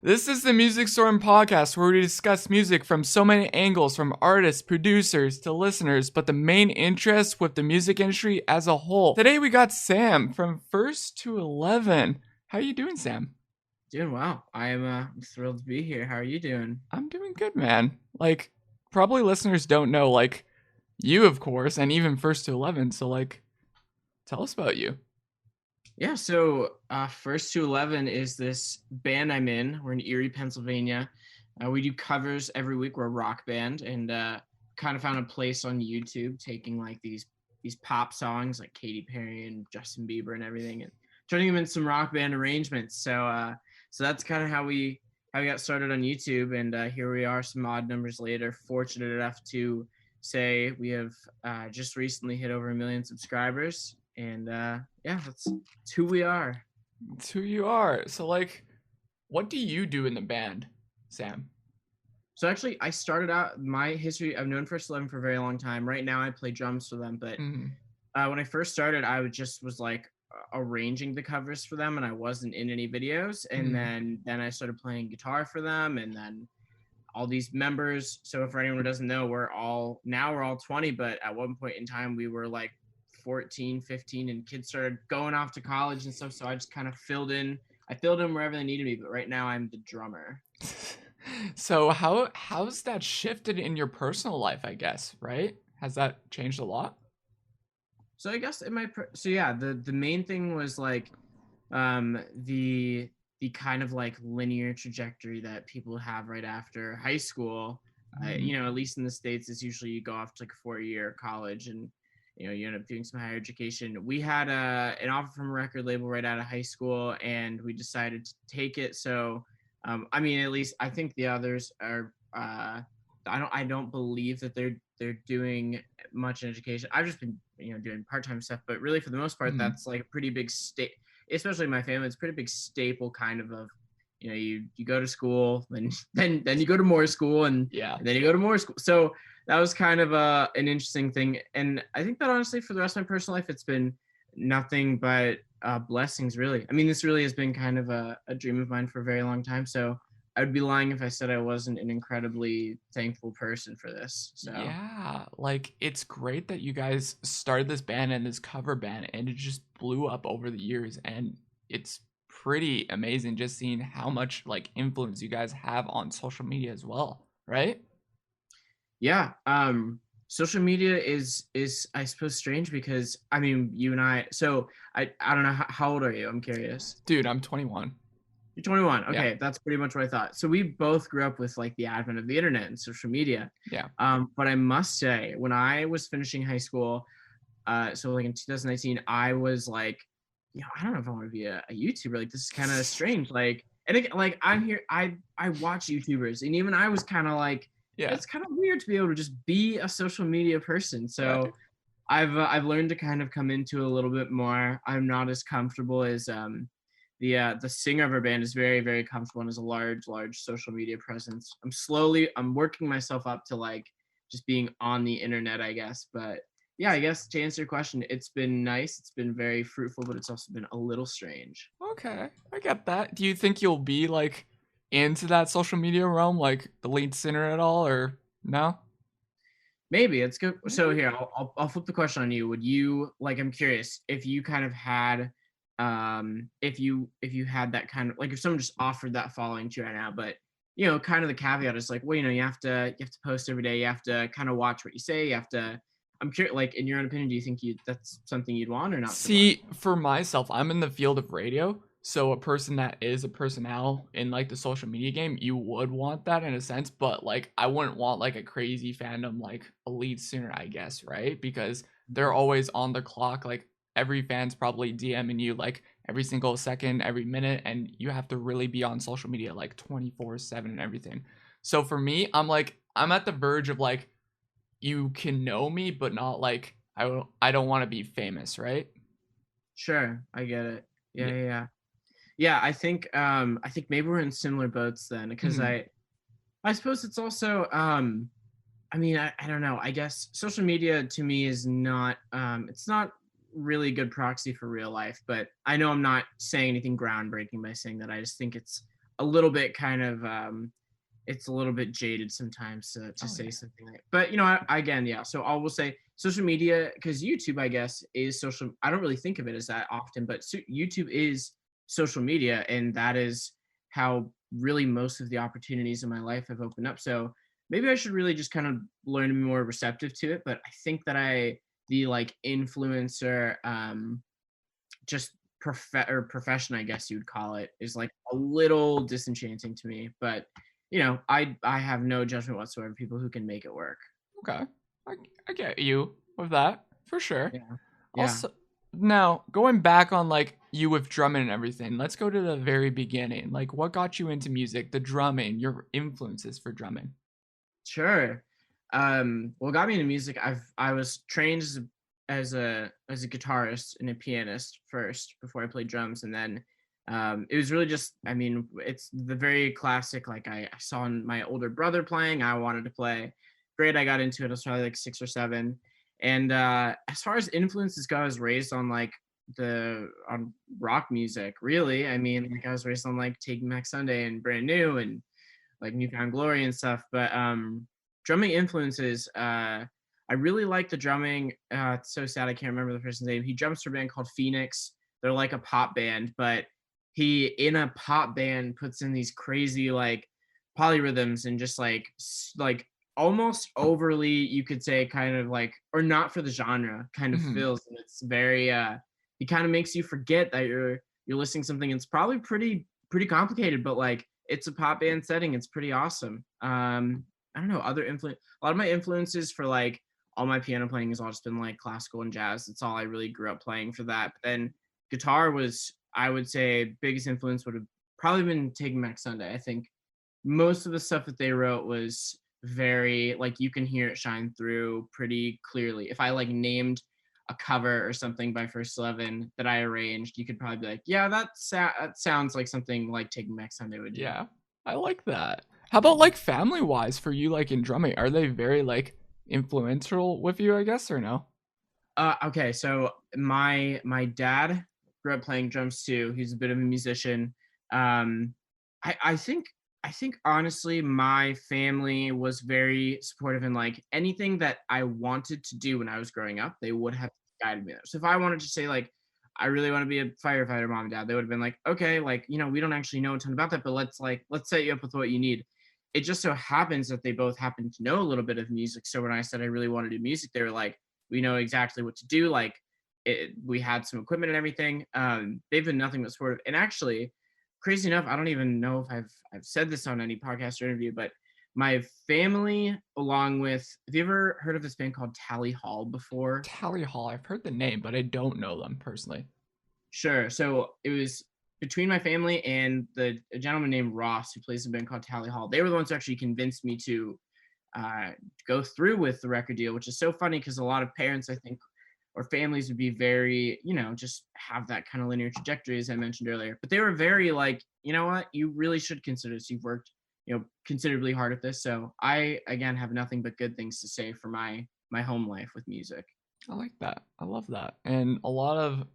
This is the Music Storm podcast where we discuss music from so many angles, from artists, producers to listeners, but the main interest with the music industry as a whole. Today we got Sam from First to 11. How are you doing, Sam? Doing well. I'm thrilled to be here. How are you doing? I'm doing good, man. Probably listeners don't know, you, of course, and even First to 11, so, tell us about you. Yeah, so First to 11 is this band I'm in. We're in Erie, Pennsylvania. We do covers every week. We're a rock band, and kind of found a place on YouTube taking like these pop songs like Katy Perry and Justin Bieber and everything, and turning them into some rock band arrangements. So that's kind of how we got started on YouTube, and here we are, some odd numbers later. Fortunate enough to say we have just recently hit over 1 million subscribers, and yeah, that's who we are. It's who you are. So, what do you do in the band, Sam? So actually, I started out my history. I've known First 11 for a very long time. Right now, I play drums for them. But Mm-hmm. when I first started, I was like arranging the covers for them, and I wasn't in any videos. And Mm-hmm. then I started playing guitar for them, and then all these members. So for anyone who doesn't know, we're all 20, but at one point in time, we were like 14, 15, and kids started going off to college and stuff. So I just kind of filled in. I filled in wherever they needed me. But right now, I'm the drummer. So how's that shifted in your personal life, I guess, right? Has that changed a lot? So I guess so yeah, the main thing was like the kind of like linear trajectory that people have right after high school. Mm-hmm. At least in the States, it's usually you go off to like a 4-year college, and you end up doing some higher education. We had an offer from a record label right out of high school, and we decided to take it. So I mean, at least I think the others are I don't believe that they're doing much in education. I've just been doing part-time stuff, but really for the most part Mm-hmm. that's like a pretty big state, especially my family. It's a pretty big staple kind of you go to school, then you go to more school, Yeah. and then you go to more school. So that was kind of an interesting thing, and I think that honestly for the rest of my personal life it's been nothing but blessings, really. I mean, this really has been kind of a dream of mine for a very long time, so I would be lying if I said I wasn't an incredibly thankful person for this. So Yeah, it's great that you guys started this band and this cover band and it just blew up over the years, and it's pretty amazing just seeing how much influence you guys have on social media as well, right? yeah, social media is I suppose strange because I mean you and I. So I don't know how old are you? I'm curious. Dude, I'm 21. You're 21. Yeah. Okay, that's pretty much what I thought. So we both grew up with like the advent of the internet and social media. Yeah. But I must say, when I was finishing high school, so like in 2019, I was like, I don't know if I want to be a YouTuber. Like this is kind of strange. Like, and it, like I'm here, I watch YouTubers, and even I was kind of like, Yeah. it's kind of weird to be able to just be a social media person. Yeah, dude. So I've learned to kind of come into it a little bit more. I'm not as comfortable as the singer of our band is very, very comfortable and has a large social media presence. I'm working myself up to like just being on the internet, I guess. But yeah, I guess to answer your question, it's been nice. It's been very fruitful, but it's also been a little strange. Okay, I get that. Do you think you'll be into that social media realm, like the lead singer at all, or no? Maybe it's good. So Maybe. here, I'll flip the question on you. Would you like? I'm curious if you kind of had, if you had that kind of like if someone just offered that following to you right now, but kind of the caveat is like, well, you have to post every day. You have to kind of watch what you say. You have to. I'm curious, like in your own opinion, do you think that's something you'd want or not so much? See, for myself, I'm in the field of radio. So a person that is a personnel in the social media game, you would want that in a sense, but I wouldn't want a crazy fandom like a lead singer, I guess, right? Because they're always on the clock. Like every fan's probably DMing you every single second, every minute, and you have to really be on social media 24/7 and everything. So for me, I'm at the verge of you can know me, but not I don't want to be famous, right? Sure, I get it. Yeah, Yeah. yeah, yeah. Yeah, I think maybe we're in similar boats then, because Mhm. I suppose it's also I mean, I don't know. I guess social media to me is not it's not really a good proxy for real life, but I know I'm not saying anything groundbreaking by saying that. I just think it's a little bit kind of it's a little bit jaded sometimes to Oh say yeah. something like. But again, yeah. So I will say social media, because YouTube, I guess, is social. I don't really think of it as that often, but YouTube is social media, and that is how really most of the opportunities in my life have opened up. So maybe I should really just kind of learn to be more receptive to it. But I think that the like influencer, just profession, I guess you would call it, is like a little disenchanting to me. But I have no judgment whatsoever. People who can make it work. Okay. I, I get you with that for sure. Yeah. Yeah. Also, now going back on like you with drumming and everything, let's go to the very beginning. Like, what got you into music, the drumming, your influences for drumming? Sure. What got me into music, I was trained as a guitarist and a pianist first before I played drums, and then it was really just, I mean, it's the very classic, like I saw my older brother playing, I wanted to play. Great, I got into it. I was probably like 6 or 7. And as far as influences go, I was raised on like the on rock music, really. I mean, like I was raised on like Take Me Back Sunday and Brand New and like New Found Glory and stuff. But drumming influences, I really like the drumming. It's so sad I can't remember the person's name. He drums for a band called Phoenix. They're like a pop band, but he in a pop band puts in these crazy like polyrhythms and just like almost overly, you could say, kind of like, or not for the genre kind of Hmm. feels. And it's very it kind of makes you forget that you're listening to something. It's probably pretty complicated, but like it's a pop band setting. It's pretty awesome. I don't know, other influence. A lot of my influences for like all my piano playing has all just been like classical and jazz. That's all I really grew up playing for that. But then guitar was, I would say, biggest influence would have probably been Taking Back Sunday. I think most of the stuff that they wrote was very like, you can hear it shine through pretty clearly. If I like named a cover or something by First 11 that I arranged, you could probably be like, yeah, that sounds like something like Taking Back Sunday would do. Yeah, I like that. How about like family wise for you, like in drumming? Are they very like influential with you, I guess, or no? Okay, so my dad grew up playing drums too. He's a bit of a musician. Um, I think honestly, my family was very supportive in like anything that I wanted to do when I was growing up. They would have guided me there. So if I wanted to say like, I really want to be a firefighter, mom and dad, they would have been like, okay, like we don't actually know a ton about that, but let's set you up with what you need. It just so happens that they both happen to know a little bit of music. So when I said I really want to do music, they were like, we know exactly what to do. Like we had some equipment and everything. They've been nothing but supportive. And actually, crazy enough, I don't even know if I've said this on any podcast or interview, but my family, along with, have you ever heard of this band called Tally Hall before? Tally Hall, I've heard the name, but I don't know them personally. Sure. So it was between my family and a gentleman named Ross who plays in a band called Tally Hall. They were the ones who actually convinced me to go through with the record deal, which is so funny because a lot of parents, I think, or families would be very, just have that kind of linear trajectory, as I mentioned earlier. But they were very like, you know what, you really should consider this. You've worked, considerably hard at this. So I, again, have nothing but good things to say for my home life with music. I like that. I love that. And a lot of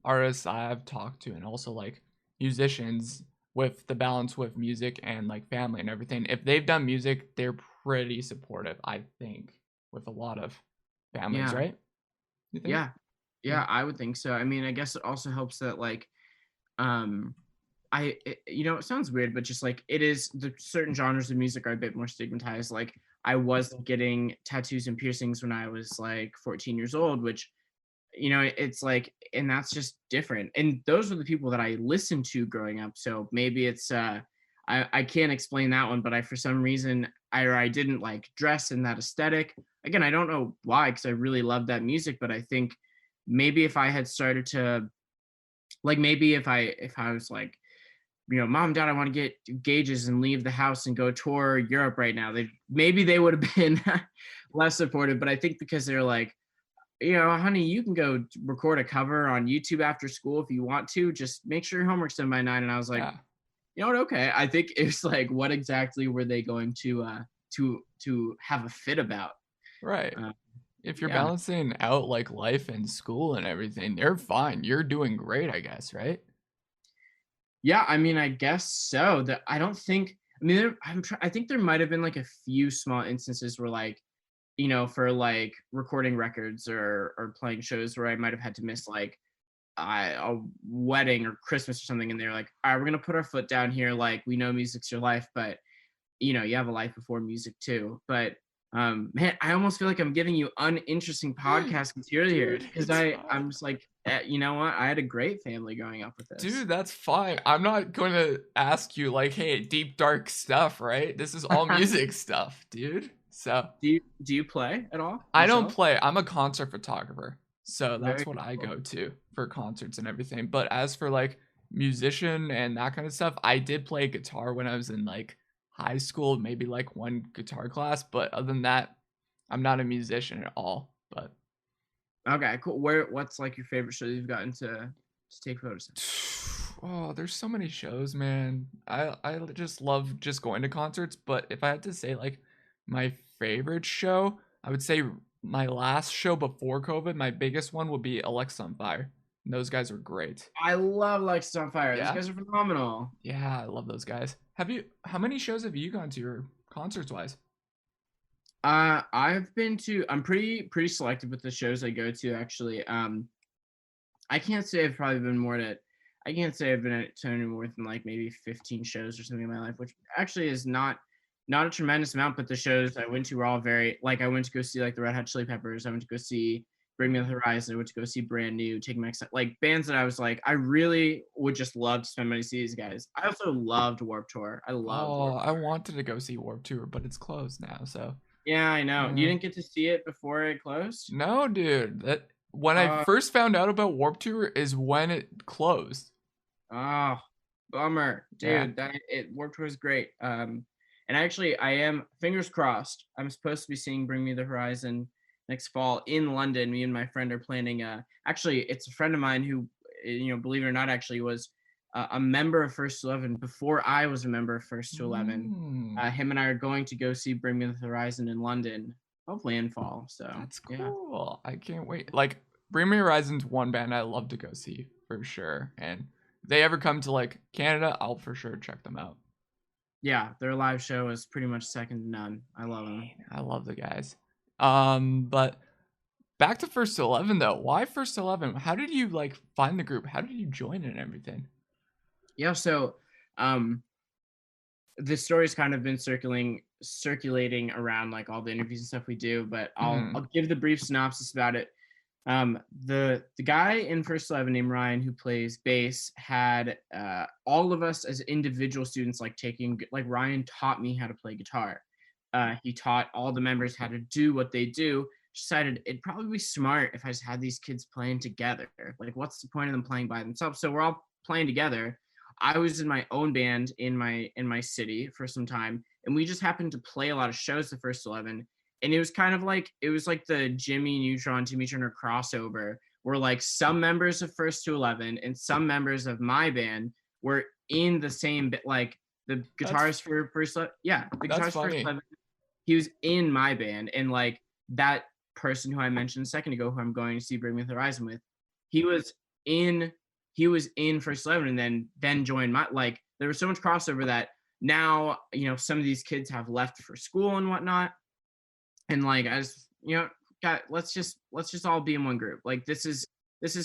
artists I've talked to and also like musicians with the balance with music and like family and everything, if they've done music, they're pretty supportive, I think, with a lot of families, Yeah, right? You think? yeah, Yeah. yeah. I would think so. I mean, I guess it also helps that like, um, it sounds weird, but just like it is, the certain genres of music are a bit more stigmatized. Like I was getting tattoos and piercings when I was like 14 years old, which it's like, and that's just different. And those were the people that I listened to growing up. So maybe it's I can't explain that one, but I for some reason I didn't like dress in that aesthetic. Again, I don't know why, because I really love that music, but I think maybe if I had started to like, maybe if I was like, mom, dad, I want to get gauges and leave the house and go tour Europe right now, they would have been less supportive. But I think because they're like, honey, you can go record a cover on YouTube after school if you want to. Just make sure your homework's done by 9. And I was like, Yeah. you know what? Okay. I think it's like, what exactly were they going to have a fit about? Right. Uh, If you're yeah. balancing out like life and school and everything, they're fine. You're doing great, I guess, right? Yeah, I mean, I guess so. That I don't think. I mean, I think there might have been like a few small instances where like, for like recording records or playing shows where I might have had to miss like a wedding or Christmas or something, and they're like, "All right, we're gonna put our foot down here. Like, we know music's your life, but you have a life before music too." But man, I almost feel like I'm giving you uninteresting podcast material here Dude, because it's I'm fine. just like, you know what? I had a great family growing up with this. Dude, that's fine. I'm not going to ask you like, hey, deep dark stuff, right? This is all music stuff, dude. So Do you play at all I don't yourself? play. I'm a concert photographer. So that's Very what I cool. go to for concerts and everything. But as for like musician and that kind of stuff, I did play guitar when I was in like high school, maybe like one guitar class. But other than that, I'm not a musician at all. But Okay, cool. What's like your favorite show you've gotten to take photos of? oh, there's so many shows, man. I just love just going to concerts, but if I had to say like my favorite show, I would say my last show before COVID, my biggest one would be Alexa on Fire. And those guys were great. I love Lex on Fire. Those Yeah? guys are phenomenal. Yeah, I love those guys. How many shows have you gone to or concerts wise? I'm pretty selective with the shows I go to actually. I can't say I've probably been more to I can't say I've been to any more than like maybe 15 shows or something in my life, which actually is not a tremendous amount, but the shows I went to were all very like I went to go see like the Red Hot Chili Peppers, I went to go see Bring Me the Horizon, I went to go see Brand New, Take My like bands that I was like, I really would just love to spend money to see these guys. I also loved Warped Tour. I loved Oh, Warped I Tour. wanted to go see Warp Tour, but it's closed now, so Yeah, I know. You yeah. didn't get to see it before it closed? No, dude. That when I Uh first found out about Warp Tour is when it closed. Oh, bummer, Yeah. dude. Warped Tour was great. And actually, I am fingers crossed. I'm supposed to be seeing Bring Me the Horizon next fall in London. Me and my friend are planning. Actually, it's a friend of mine who, believe it or not, actually was a member of First to 11 before I was a member of First to 11. Mm, Him and I are going to go see Bring Me the Horizon in London, hopefully in fall. So that's yeah. cool. I can't wait. Like Bring Me Horizon's one band I love to go see for sure. And if they ever come to like Canada, I'll for sure check them out. Yeah, their live show is pretty much second to none. I love them. Dang, I love the guys. But back to First to 11 though. Why First to 11? How did you like find the group? How did you join it and everything? Yeah, so um the story's kind of been circulating around like all the interviews and stuff we do, but I'll Hmm. give the brief synopsis about it. The guy in First 11 named Ryan who plays bass had all of us as individual students like taking like Ryan taught me how to play guitar. He taught all the members how to do what they do. Decided it'd probably be smart if I just had these kids playing together. Like, what's the point of them playing by themselves? So we're all playing together. I was in my own band in my city for some time, and we just happened to play a lot of shows the First 11. And it was kind of like it was like the Jimmy Neutron, Timmy Turner crossover, where like some members of First to 11 and some members of my band were in the same bit. Like the That's guitarist for yeah, the that's guitarist for First funny. 11, he was in my band, and like that person who I mentioned a second ago, who I'm going to see Bring Me the Horizon with, he was in he was in First 11 and then joined my like there was so much crossover that now some of these kids have left for school and whatnot, and like I just got let's just all be in one group. Like this is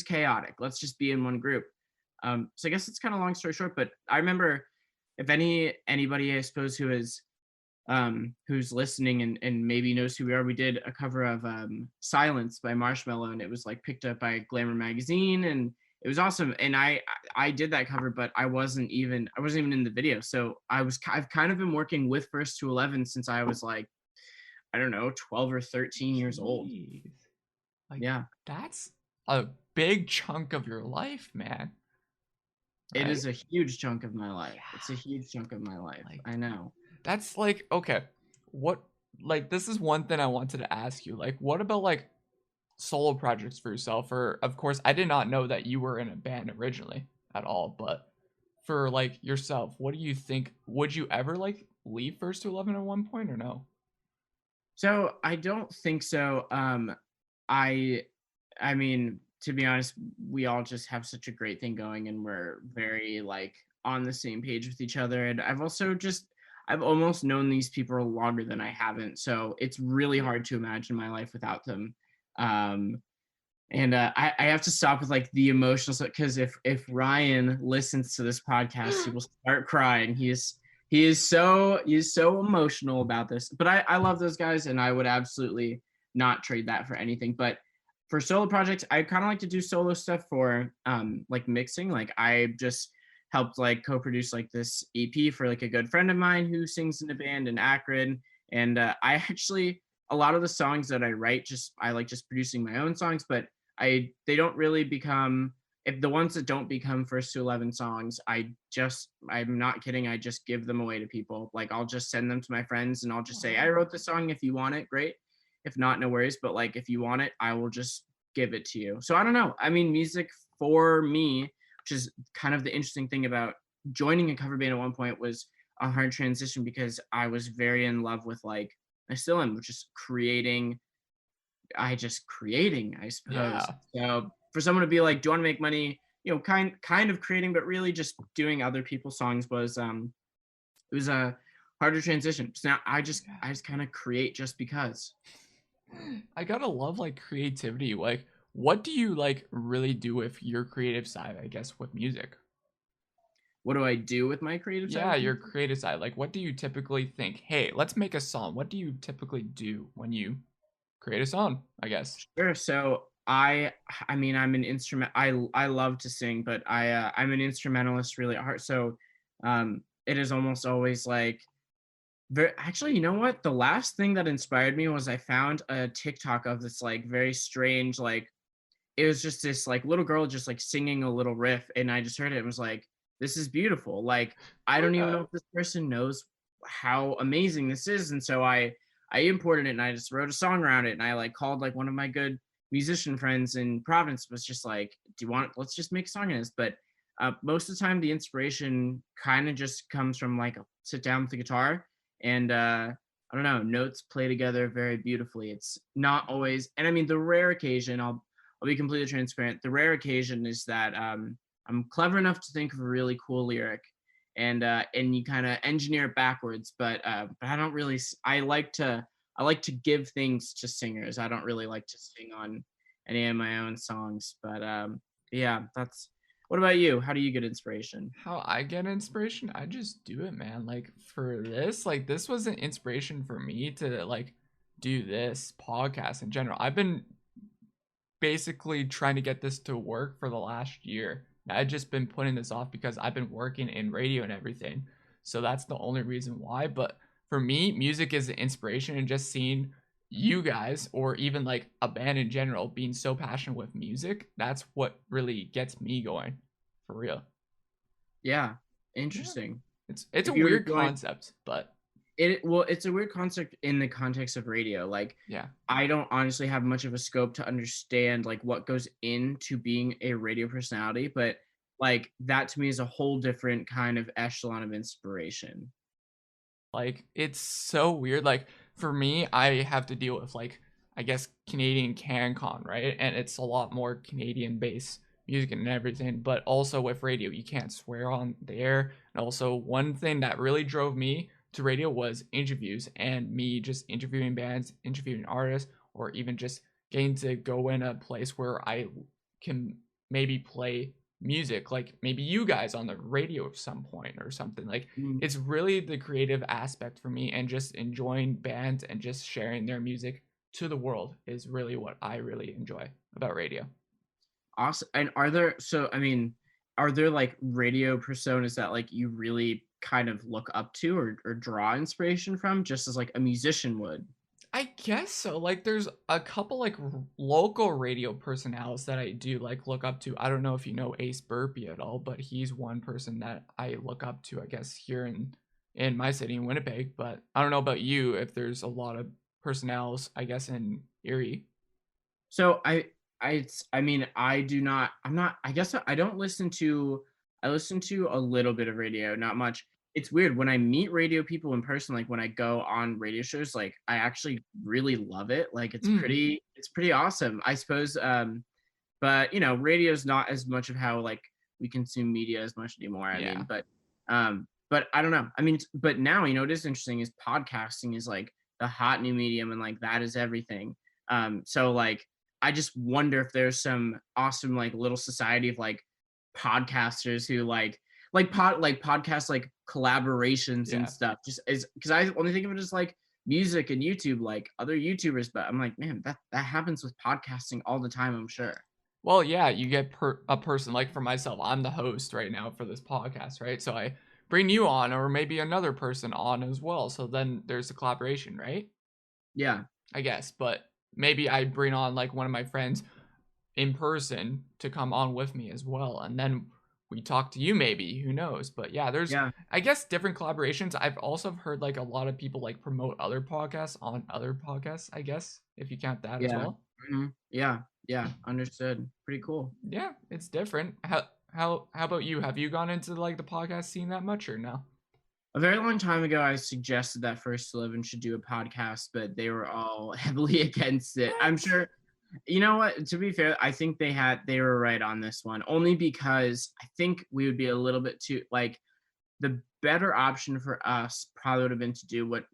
chaotic. Let's just be in one group. So I guess it's kind of long story short, but I remember if anybody I suppose who's listening and maybe knows who we are, we did a cover of Silence by Marshmello, and it was like picked up by Glamour magazine, and it was awesome. And I did that cover, but I wasn't even in the video. So I've kind of been working with First to 11 since I was like, I don't know, 12 or 13 years old. Jeez. Like Yeah, that's a big chunk of your life, man. it Right? is a huge chunk of my life. It's a Yeah. huge chunk of my life. Like I know. that's like okay. What like this is one thing I wanted to ask you. Like what about like solo projects for yourself? Or of course, I did not know that you were in a band originally at all, but for like yourself, what do you think? Would you ever like leave First to 11 at one point or no? So I don't think so. I I mean, to be honest, we all just have such a great thing going, and we're very like on the same page with each other. And I've almost known these people longer than I haven't. So it's really hard to imagine my life without them. Um, and I have to stop with like the emotional stuff, because if Ryan listens to this podcast, he will start crying. He is so emotional about this. But I love those guys, and I would absolutely not trade that for anything. But for solo projects, I kind of like to do solo stuff for like mixing. Like I just helped like co-produce like this EP for like a good friend of mine who sings in a band in Akron. And I actually, a lot of the songs that I write, just I like just producing my own songs, but they don't really become, if the ones that don't become first to 11 songs, I'm not kidding, I just give them away to people. Like I'll just send them to my friends and I'll just say, I wrote this song, if you want it, great. If not, no worries. But like if you want it, I will just give it to you. So I don't know. I mean, music for me, which is kind of the interesting thing about joining a cover band at one point, was a hard transition, because I was very in love with, like, I still am, just creating, I suppose. Yeah. So for someone to be like, do you want to make money? Kind of creating, but really just doing other people's songs was it was a harder transition. So now I just kind of create just because. I gotta love like creativity. Like, what do you like really do with your creative side? I guess with music. What do I do with my creative side Yeah, of your music? creative side. Like, what do you typically think? Hey, let's make a song. What do you typically do when you create a song? I guess. Sure. So I mean, I'm an instrument. I love to sing, but I'm an instrumentalist really at heart. So it is almost always like, actually, you know what? The last thing that inspired me was I found a TikTok of this like very strange, like, it was just this like little girl just like singing a little riff, and I just heard it and was like, this is beautiful. Like, I don't even know Okay. if this person knows how amazing this is. And so I imported it and I just wrote a song around it, and I like called like one of my good musician friends in Providence, was just like, do you want, let's just make a song in this. But most of the time the inspiration kind of just comes from like a sit down with the guitar, and I don't know, notes play together very beautifully. It's not always, and I mean, the rare occasion, I'll be completely transparent. The rare occasion is that I'm clever enough to think of a really cool lyric, and you kind of engineer it backwards. But I don't really. I like to give things to singers. I don't really like to sing on any of my own songs. But yeah, that's. What about you? How do you get inspiration? How I get inspiration? I just do it, man. Like for this, like this was an inspiration for me to like do this podcast in general. I've been basically trying to get this to work for the last year. I've just been putting this off because I've been working in radio and everything. So that's the only reason why. But for me, music is an inspiration, and just seeing you guys or even like a band in general being so passionate with music, that's what really gets me going. For real. Yeah, Yeah. interesting. It's a If you were to weird join, concept, but it's a weird concept in the context of radio. Like, yeah. I don't honestly have much of a scope to understand like what goes into being a radio personality, but like that to me is a whole different kind of echelon of inspiration. Like it's so weird. Like for me, I have to deal with like I guess Canadian CanCon, right? And it's a lot more Canadian based music and everything, but also with radio, you can't swear on the air. And also one thing that really drove me to radio was interviews and me just interviewing bands, interviewing artists, or even just getting to go in a place where I can maybe play music like maybe you guys on the radio at some point or something. Like Mm, it's really the creative aspect for me, and just enjoying bands and just sharing their music to the world is really what I really enjoy about radio. awesome. And I mean, are there like radio personas that like you really kind of look up to, or draw inspiration from, just as like a musician would? I guess so. Like there's a couple like local radio personalities that I do like look up to. I don't know if you know Ace Burpee at all, but he's one person that I look up to, I guess, here in my city in Winnipeg. But I don't know about you if there's a lot of personalities, I guess, in Erie. So I mean, I'm not, I guess I don't listen to, I listen to a little bit of radio, not much. It's weird when I meet radio people in person, like when I go on radio shows, like I actually really love it. Like Mm, it's pretty awesome, I suppose. But radio's not as much of how like we consume media as much anymore. I Yeah. mean, but I don't know. I mean, but now, what is interesting is podcasting is like the hot new medium, and like that is everything. So like I just wonder if there's some awesome like little society of like podcasters who like podcasts like collaborations and Yeah. stuff. Just is because I only think of it as like music and YouTube, like other YouTubers, but I'm like, man, that happens with podcasting all the time, I'm sure. Well, yeah, you get a person like for myself. I'm the host right now for this podcast, right? So I bring you on, or maybe another person on as well. So then there's a collaboration, right? Yeah. I guess, but maybe I bring on like one of my friends in person to come on with me as well, and then we talk to you. Maybe, who knows? But yeah, there's Yeah. I guess different collaborations. I've also heard like a lot of people like promote other podcasts on other podcasts. I guess if you count that as Yeah. well. Yeah. Yeah. Understood. Pretty cool. Yeah, it's different. How about you? Have you gone into like the podcast scene that much or no? A very long time ago, I suggested that First 11 should do a podcast, but they were all heavily against it. I'm What? sure. You know what? To be fair, I think they were right on this one, only because I think we would be a little bit too like the better option for us probably would have been to do what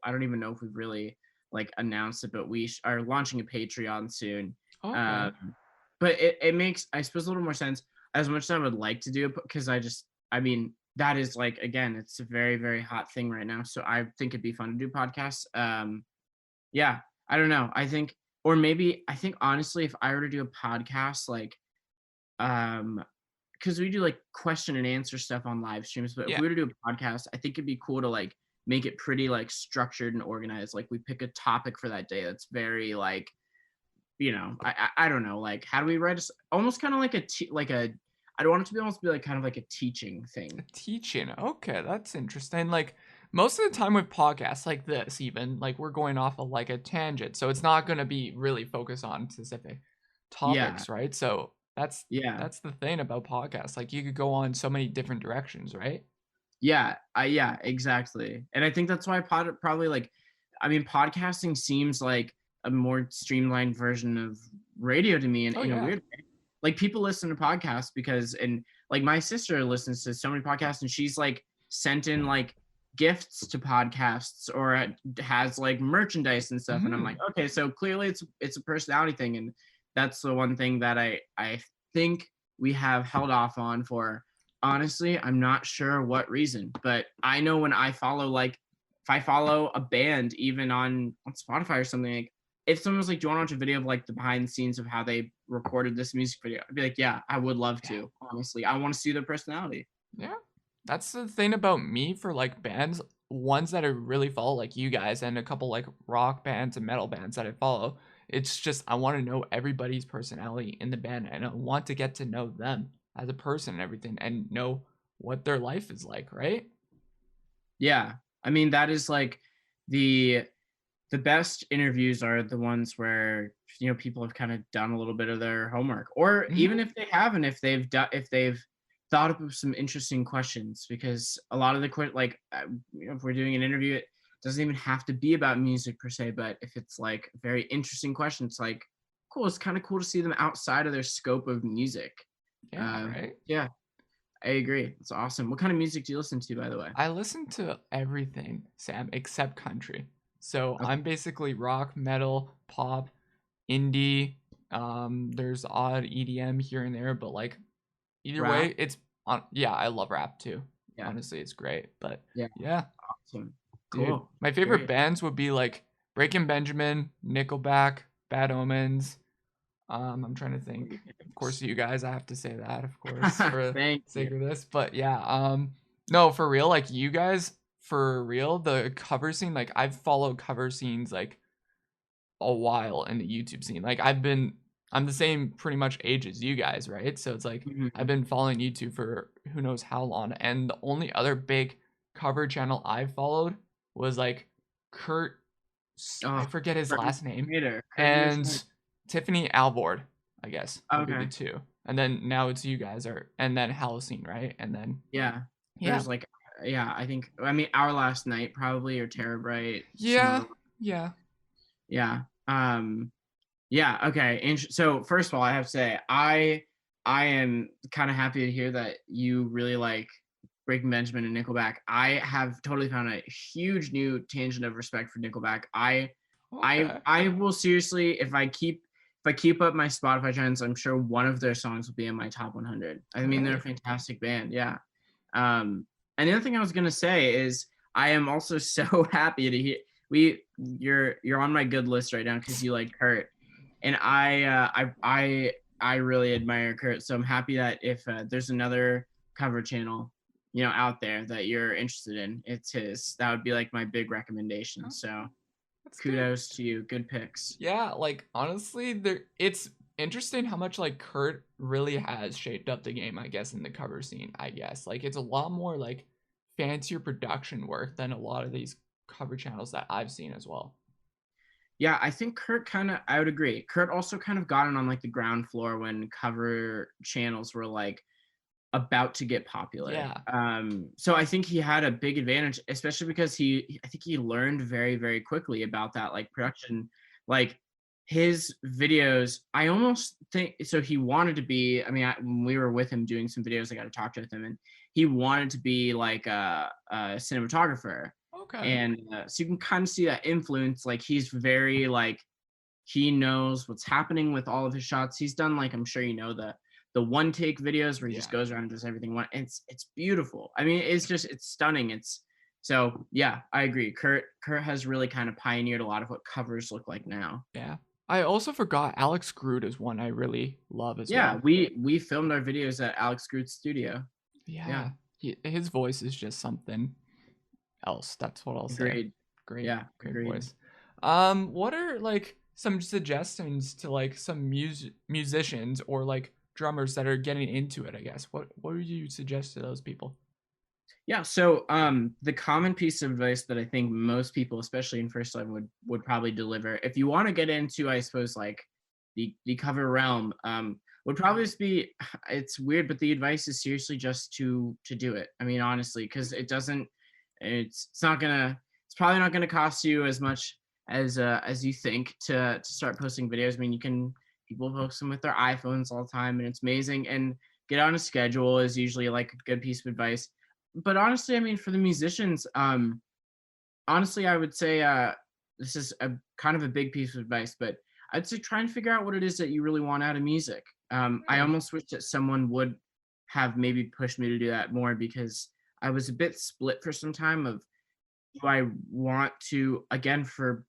I don't even know if we've really like announced it, but we are launching a Patreon soon. Okay. Um, but it makes I suppose a little more sense as much as I would like to do it because I mean that is like again it's a very very hot thing right now, so I think it'd be fun to do podcasts. Yeah, I don't know. I think or maybe I think honestly if I were to do a podcast like um because we do like question and answer stuff on live streams, but if Yeah. we were to do a podcast, I think it'd be cool to like make it pretty like structured and organized. Like we pick a topic for that day that's very like, I don't know, like how do we write almost kind of like I don't want it to be almost be like kind of like a teaching thing. Teaching. Okay, that's interesting. Like most of the time with podcasts like this, even like we're going off of like a tangent, so it's not going to be really focused on specific Yeah, topics, right? So yeah, that's the thing about podcasts. Like you could go on so many different directions, right? yeah, exactly. And I think that's why probably like, I mean, podcasting seems like a more streamlined version of radio to me Oh in a yeah. weird like people listen to podcasts because and like my sister listens to so many podcasts and she's like sent in like gifts to podcasts or has like merchandise and stuff and I'm like Hmm. okay so clearly it's a personality thing and that's the one thing that I think we have held off on for honestly I'm not sure what reason but I know when I follow like if I follow a band even on Spotify or something like if someone was like, "Do you want to watch a video of like the behind the scenes of how they recorded this music video?" I'd be like, "Yeah, I would love Yeah. to. Honestly, I want to see their personality." Yeah. That's the thing about me for like bands, ones that I really follow, like you guys, and a couple like rock bands and metal bands that I follow. It's just I want to know everybody's personality in the band and I want to get to know them as a person and everything and know what their life is like, right? Yeah, I mean that is like the the best interviews are the ones where people have kind of done a little bit of their homework, or Hmm. even if they haven't, if they've thought up of some interesting questions. Because a lot of the if we're doing an interview, it doesn't even have to be about music per se. But if it's like a very interesting question, it's like cool. It's kind of cool to see them outside of their scope of music. Yeah, right. Yeah, I agree. It's awesome. What kind of music do you listen to, by the way? I listen to everything, Sam, except country. So Okay. I'm basically rock, metal, pop, indie. There's odd EDM here and there, but like either Rap. way, it's on. Yeah, I love rap too. Yeah. Honestly, it's great. But Yeah. yeah, Awesome. dude, Cool. my favorite Great. bands would be like Breaking Benjamin, Nickelback, Bad Omens. I'm trying to All think. your Of course, picks. you guys. I have to say that, of course, for the Thank you. sake of this. But yeah, no, for real. Like you guys, for real, the cover scene. Like I've followed cover scenes like a while in the YouTube scene. I'm the same pretty much age as you guys, right? So it's like I've Mhm. been following YouTube for who knows how long. And the only other big cover channel I followed was like Kurt, I Oh, forget his Curtain last name, Schrader. Curtain and Schrader. Tiffany Alvord, I guess would be the Okay. two. And then now it's you guys are, and then Halcyon, right? And then Yeah. yeah, There's like, yeah, I mean, Our Last Night probably, or Terror Bright, some yeah, other. yeah. Yeah. Yeah. Okay. So first of all, I have to say, I am kind of happy to hear that you really like Breaking Benjamin and Nickelback. I have totally found a huge new tangent of respect for Nickelback. Okay. I will seriously, if I keep up my Spotify trends, I'm sure one of their songs will be in my top 100. I mean, they're a Really? fantastic band. Yeah. Um, and the other thing I was gonna say is I am also so happy to hear you're on my good list right now because you like Kurt, and I really admire Kurt. So I'm happy that if there's another cover channel, out there that you're interested in, it's his. That would be like my big recommendation. Oh, So that's good. kudos to you. Good picks. Yeah, like honestly, it's interesting how much like Kurt really has shaped up the game, I guess, in the cover scene, I guess. Like it's a lot more like fancier production work than a lot of these cover channels that I've seen as well. Yeah, I think I would agree. Kurt also kind of got in on like the ground floor when cover channels were like about to get popular. Yeah. So I think he had a big advantage, especially because I think he learned very, very quickly about that like production. Like his videos, I almost think so. He wanted to be. I mean, when we were with him doing some videos, I got to talk to him, and he wanted to be like a cinematographer. Okay. And so you can kind of see that influence. Like he's very like he knows what's happening with all of his shots. He's done like I'm sure you know the one take videos where he just Yeah. goes around and does everything one. It's beautiful. I mean, it's stunning. It's so yeah, I agree. Kurt has really kind of pioneered a lot of what covers look like now. Yeah. I also forgot Alex Groot is one I really love as Yeah, well. we filmed our videos at Alex Groot's studio. Yeah, Yeah. His voice is just something else. That's what I'll say. agreed. Great, Yeah, great agreed. voice. What are like some suggestions to like some musicians or like drummers that are getting into it, I guess? What would you suggest to those people? Yeah, so the common piece of advice that I think most people, especially in first time, would probably deliver, if you want to get into, I suppose, like the cover realm, would probably just be it's weird, but the advice is seriously just to do it. I mean, honestly, because it's not gonna it's probably not gonna cost you as much as you think to start posting videos. I mean, people post them with their iPhones all the time, and it's amazing. And get on a schedule is usually like a good piece of advice. But honestly, I mean, for the musicians, honestly, I would say this is a kind of a big piece of advice, but I'd say try and figure out what it is that you really want out of music. I Really? almost wish that someone would have maybe pushed me to do that more because I was a bit split for some time of do I want to again for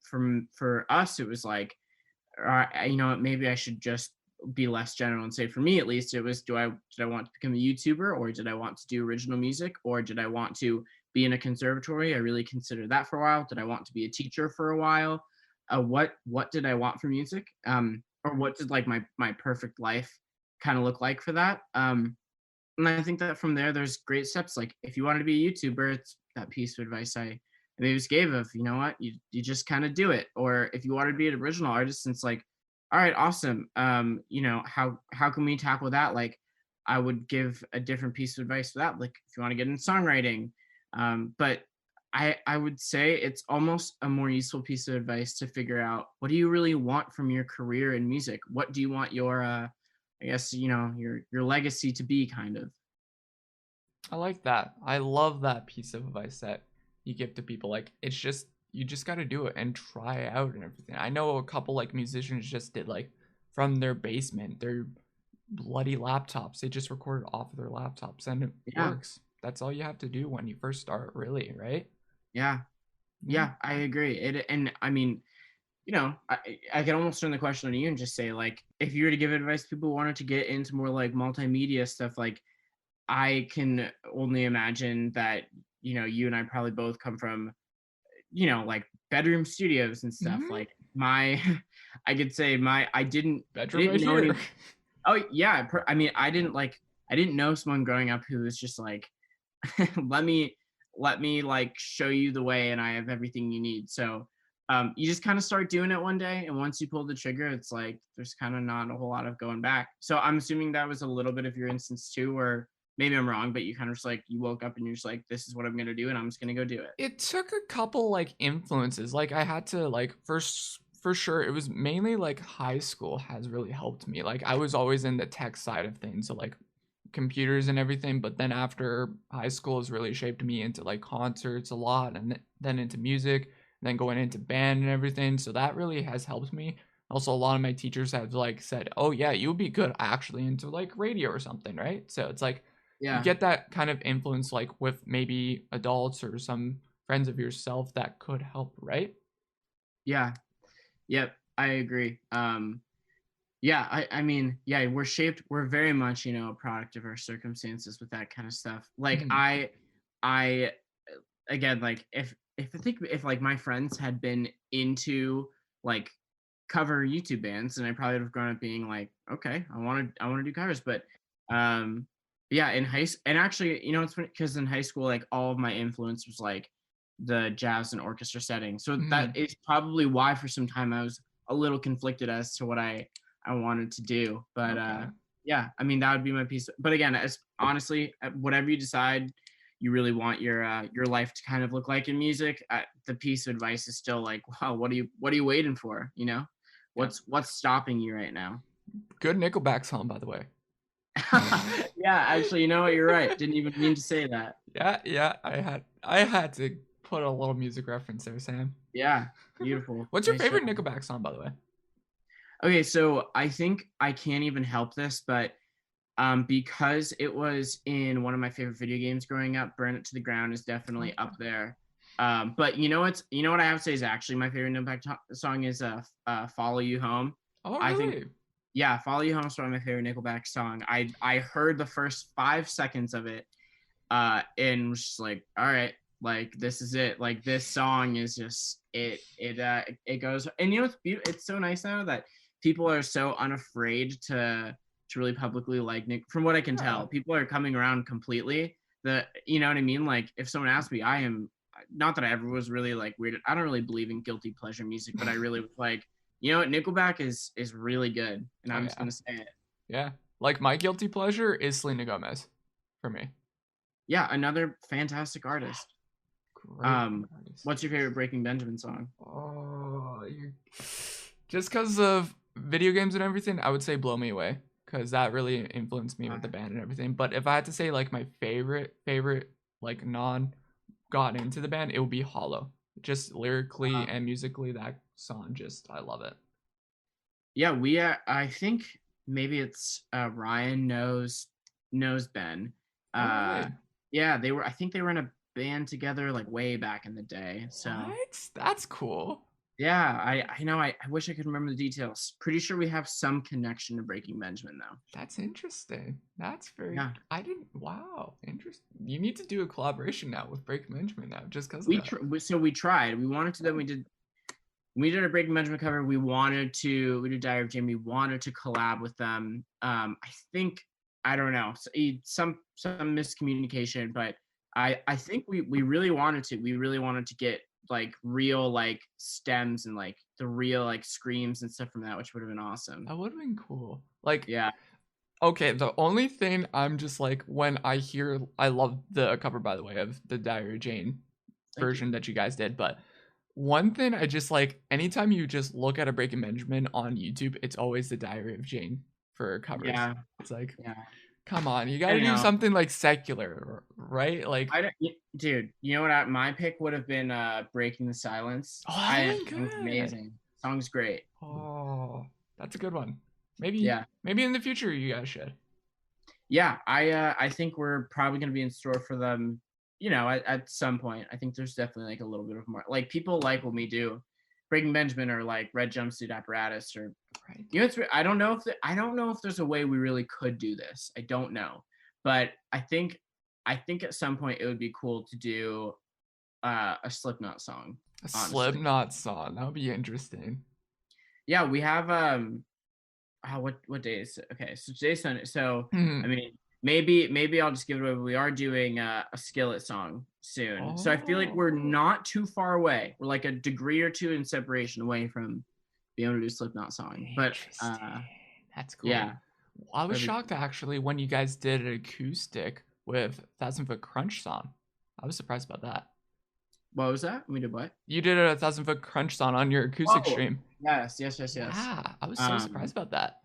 us it was like maybe I should just be less general and say for me at least it was did I want to become a YouTuber or did I want to do original music or did I want to be in a conservatory? I really considered that for a while. Did I want to be a teacher for a while? What did I want for music? Or what did like my perfect life kind of look like for that? And I think that from there, there's great steps. Like if you wanted to be a YouTuber, it's that piece of advice I maybe just gave of, you know what, you just kind of do it. Or if you wanted to be an original artist, and it's like, all right, awesome. How can we tackle that? Like I would give a different piece of advice for that. Like if you want to get into songwriting, but I would say it's almost a more useful piece of advice to figure out what do you really want from your career in music? What do you want your I guess your legacy to be kind of. I like that. I love that piece of advice that you give to people. Like it's just you just got to do it and try out and everything. I know a couple like musicians just did like from their basement, their bloody laptops. They just recorded off of their laptops and it Yeah, works. That's all you have to do when you first start, really, right? yeah, Yeah. yeah. I agree. And I mean, I can almost turn the question on you and just say like, if you were to give advice, to people who wanted to get into more like multimedia stuff, like I can only imagine that you and I probably both come from like bedroom studios and stuff. Hmm. Like my, I could say I Bedroom didn't right know here. any. Oh yeah, I mean, I didn't know someone growing up who was just like, let me like show you the way, and I have everything you need. So you just kind of start doing it one day, and once you pull the trigger, it's like there's kind of not a whole lot of going back. So I'm assuming that was a little bit of your instance too, or maybe I'm wrong, but you kind of just like you woke up and you're just like, this is what I'm gonna do, and I'm just gonna go do it. It took a couple like influences. Like I had to like first for sure. It was mainly like high school has really helped me. Like I was always in the tech side of things, so like computers and everything. But then after high school has really shaped me into like concerts a lot, and then into music, and then going into band and everything. So that really has helped me. Also, a lot of my teachers have like said, "Oh yeah, you would be good actually into like radio or something, right?" So it's like you Yeah. get that kind of influence like with maybe adults or some friends of yourself that could help, right? Yeah. Yep. I agree. Yeah, I mean, yeah, we're very much, a product of our circumstances with that kind of stuff. Like Mhm. I again, like if I think if like my friends had been into like cover YouTube bands, and I probably would have grown up being like, okay, I want to do covers. But um yeah, in and actually, it's funny because in high school, like all of my influence was like the jazz and orchestra setting. So that Mhm. is probably why for some time I was a little conflicted as to what I wanted to do. But Okay. yeah, I mean that would be my piece. But again, as honestly, whatever you decide you really want your life to kind of look like in music, the piece of advice is still like, wow, what are you waiting for? Yep. What's stopping you right now? Good Nickelback song, by the way. Yeah, actually, you know what? You're right. Didn't even mean to say that. Yeah, yeah. I had to put a little music reference there, Sam. Yeah, beautiful. What's your Nice job. favorite Nickelback song, by the way? Okay, so I think I can't even help this, but because it was in one of my favorite video games growing up, Burn It to the Ground is definitely Okay. up there. But you know what I have to say is actually my favorite Nickelback song is Follow You Home. Oh, I think, really? yeah, Follow You Home is probably my favorite Nickelback song. I heard the first 5 seconds of it, and was just like, all right, like this is it. Like this song is just it goes. And it's beautiful. It's so nice now that people are so unafraid to really publicly like Nick. From what I can Yeah. tell, people are coming around completely. You know what I mean? Like if someone asked me, I am not that I ever was really like weird. I don't really believe in guilty pleasure music, but I really was like, what, Nickelback is really good, and Oh I'm just yeah. gonna say it. Yeah. Like my guilty pleasure is Selena Gomez for me. Yeah, another fantastic artist. Great Um, artist. what's your favorite Breaking Benjamin song? Oh, you just because of video games and everything, I would say "Blow Me Away" because that really influenced me with the band and everything. But if I had to say like my favorite like non got into the band, it would be "Hollow." Just lyrically Uh, and musically, that song just I love it. yeah, I think maybe it's Ryan knows Ben. Oh Uh, really? yeah, they were. I think they were in a band together like way back in the day. So What? That's cool. yeah, I wish I could remember the details. Pretty sure we have some connection to Breaking Benjamin though. That's interesting. That's very. Yeah, I didn't. Wow, interesting. You need to do a collaboration now with Break Benjamin now, just because of that. so we tried. We wanted to. Then Oh, we did a Breaking Benjamin cover. We did Diary of Jane. We wanted to collab with them. I think I don't know, some miscommunication, but I think we really wanted to. We really wanted to get like real like stems and like the real like screams and stuff from that, which would have been awesome. that would have been cool. Like, Yeah. okay, the only thing I'm just like when I hear, I love the cover by the way of the Diary of Jane Thank you. version that you guys did, but one thing I just like anytime you just look at a Breaking Benjamin on YouTube, it's always the Diary of Jane for covers. Yeah. It's like, Yeah. come on, you got I to do know. something like secular, right? Like, I don't, dude. You know what? My pick would have been "Breaking the Silence." oh, that I would have been song's good. amazing. Song's great. Oh, that's a good one. Maybe Yeah. maybe in the future you guys should. Yeah, I think we're probably going to be in store for them, at some point. I think there's definitely like a little bit of more like people like when we do Breaking Benjamin or like Red Jumpsuit Apparatus or Right. I don't know if there's a way we really could do this. I don't know. But I think at some point it would be cool to do a Slipknot song, A honestly. Slipknot song. That would be interesting. Yeah, we have what day is it? Okay, so today's Sunday. So I Hmm. mean, maybe I'll just give it away. But we are doing a Skillet song soon, so I feel like we're Oh, not too far away. We're like a degree or two in separation away from being able to do Slipknot song. But interesting. That's cool. yeah, I was that'd be shocked cool. actually when you guys did an acoustic with Thousand Foot Crunch song. I was surprised about that. What was that? We did what? You did a Thousand Foot Crunch song on your acoustic Oh, stream. Yes, yes, yes, yes. Yeah, I was so Um, surprised about that.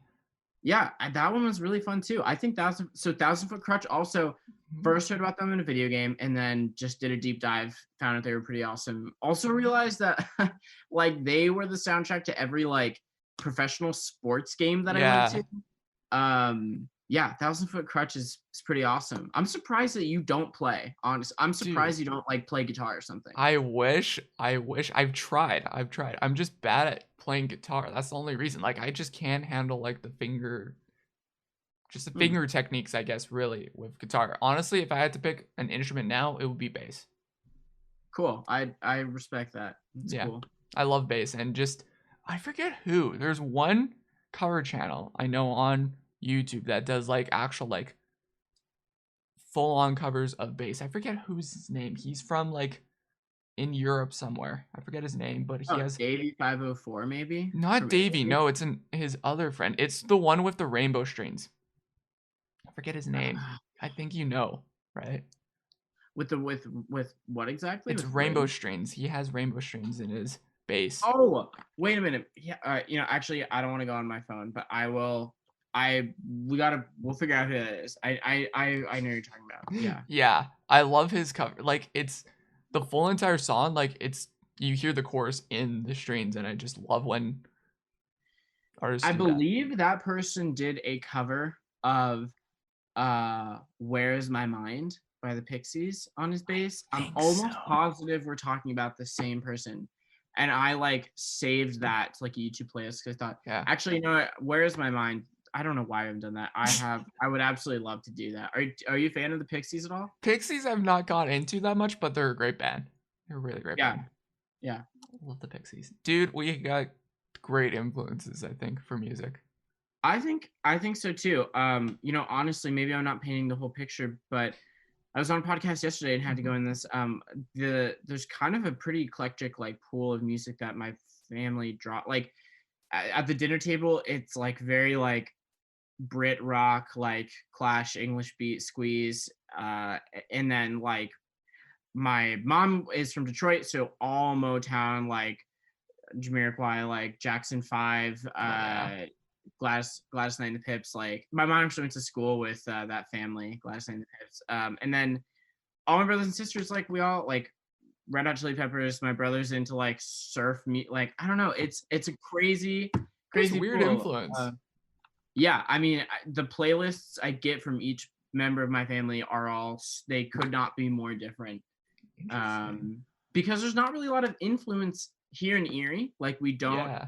yeah, that one was really fun too. I think Thousand Foot Crutch also Mhm. first heard about them in a video game and then just did a deep dive, found out they were pretty awesome. Also realized that like they were the soundtrack to every like professional sports game that I went Yeah, to. Yeah, Thousand Foot Crutch is pretty awesome. I'm surprised that you don't play. Honest, I'm dude. surprised you don't like play guitar or something. I wish. I've tried. I'm just bad at playing guitar. That's the only reason. Like I just can't handle like just the Hmm, finger techniques, I guess, really with guitar. Honestly, if I had to pick an instrument now, it would be bass. cool. I respect that. It's Yeah. cool. I love bass and just I forget who. There's one cover channel I know on YouTube that does like actual like full on covers of bass. I forget who's his name. He's from like in Europe somewhere. I forget his name, but he Oh, has Davey 504 maybe not from Davey. Italy. No, it's his other friend. It's the one with the rainbow strings. I forget his name. Uh, I think you know, right? with the with what exactly? It's With rainbow rain? strings. He has rainbow strings in his bass. Oh, wait a minute. Yeah, actually, I don't want to go on my phone, but I will. We'll figure out who that is. I know who you're talking about. Yeah. Yeah, I love his cover. Like it's the full entire song. Like it's you hear the chorus in the strings, and I just love when artists I do that. believe that person did a cover of Where Is My Mind by the Pixies on his I bass. I'm think almost so. positive we're talking about the same person. And I like saved that to like a YouTube playlist because I thought, Yeah. actually, you know what? Where Is My Mind? I don't know why I've done that. I would absolutely love to do that. Are you a fan of the Pixies at all? Pixies I've not got into that much, but they're a great band. They're a really great Yeah, band. yeah. Love the Pixies. Dude, we got great influences, I think, for music. I think so too. Honestly, maybe I'm not painting the whole picture, but I was on a podcast yesterday and had to go Mhm. in this. There's kind of a pretty eclectic like pool of music that my family draw. Like at the dinner table, it's like very like Brit rock, like Clash, English beat, Squeeze, and then like my mom is from Detroit, so all Motown, like Jamiroquai, like Jackson Five, Oh yeah. Gladys Knight and the Pips. Like my mom actually went to school with that family, Gladys Knight and the Pips. And then all my brothers and sisters, like we all like Red Hot Chili Peppers. My brother's into like surf me. Like I don't know. It's a crazy, There's crazy weird pool. influence. Yeah, I mean the playlists I get from each member of my family are all they could not be more different. Interesting. Um, because there's not really a lot of influence here in Erie. Like we don't Yeah.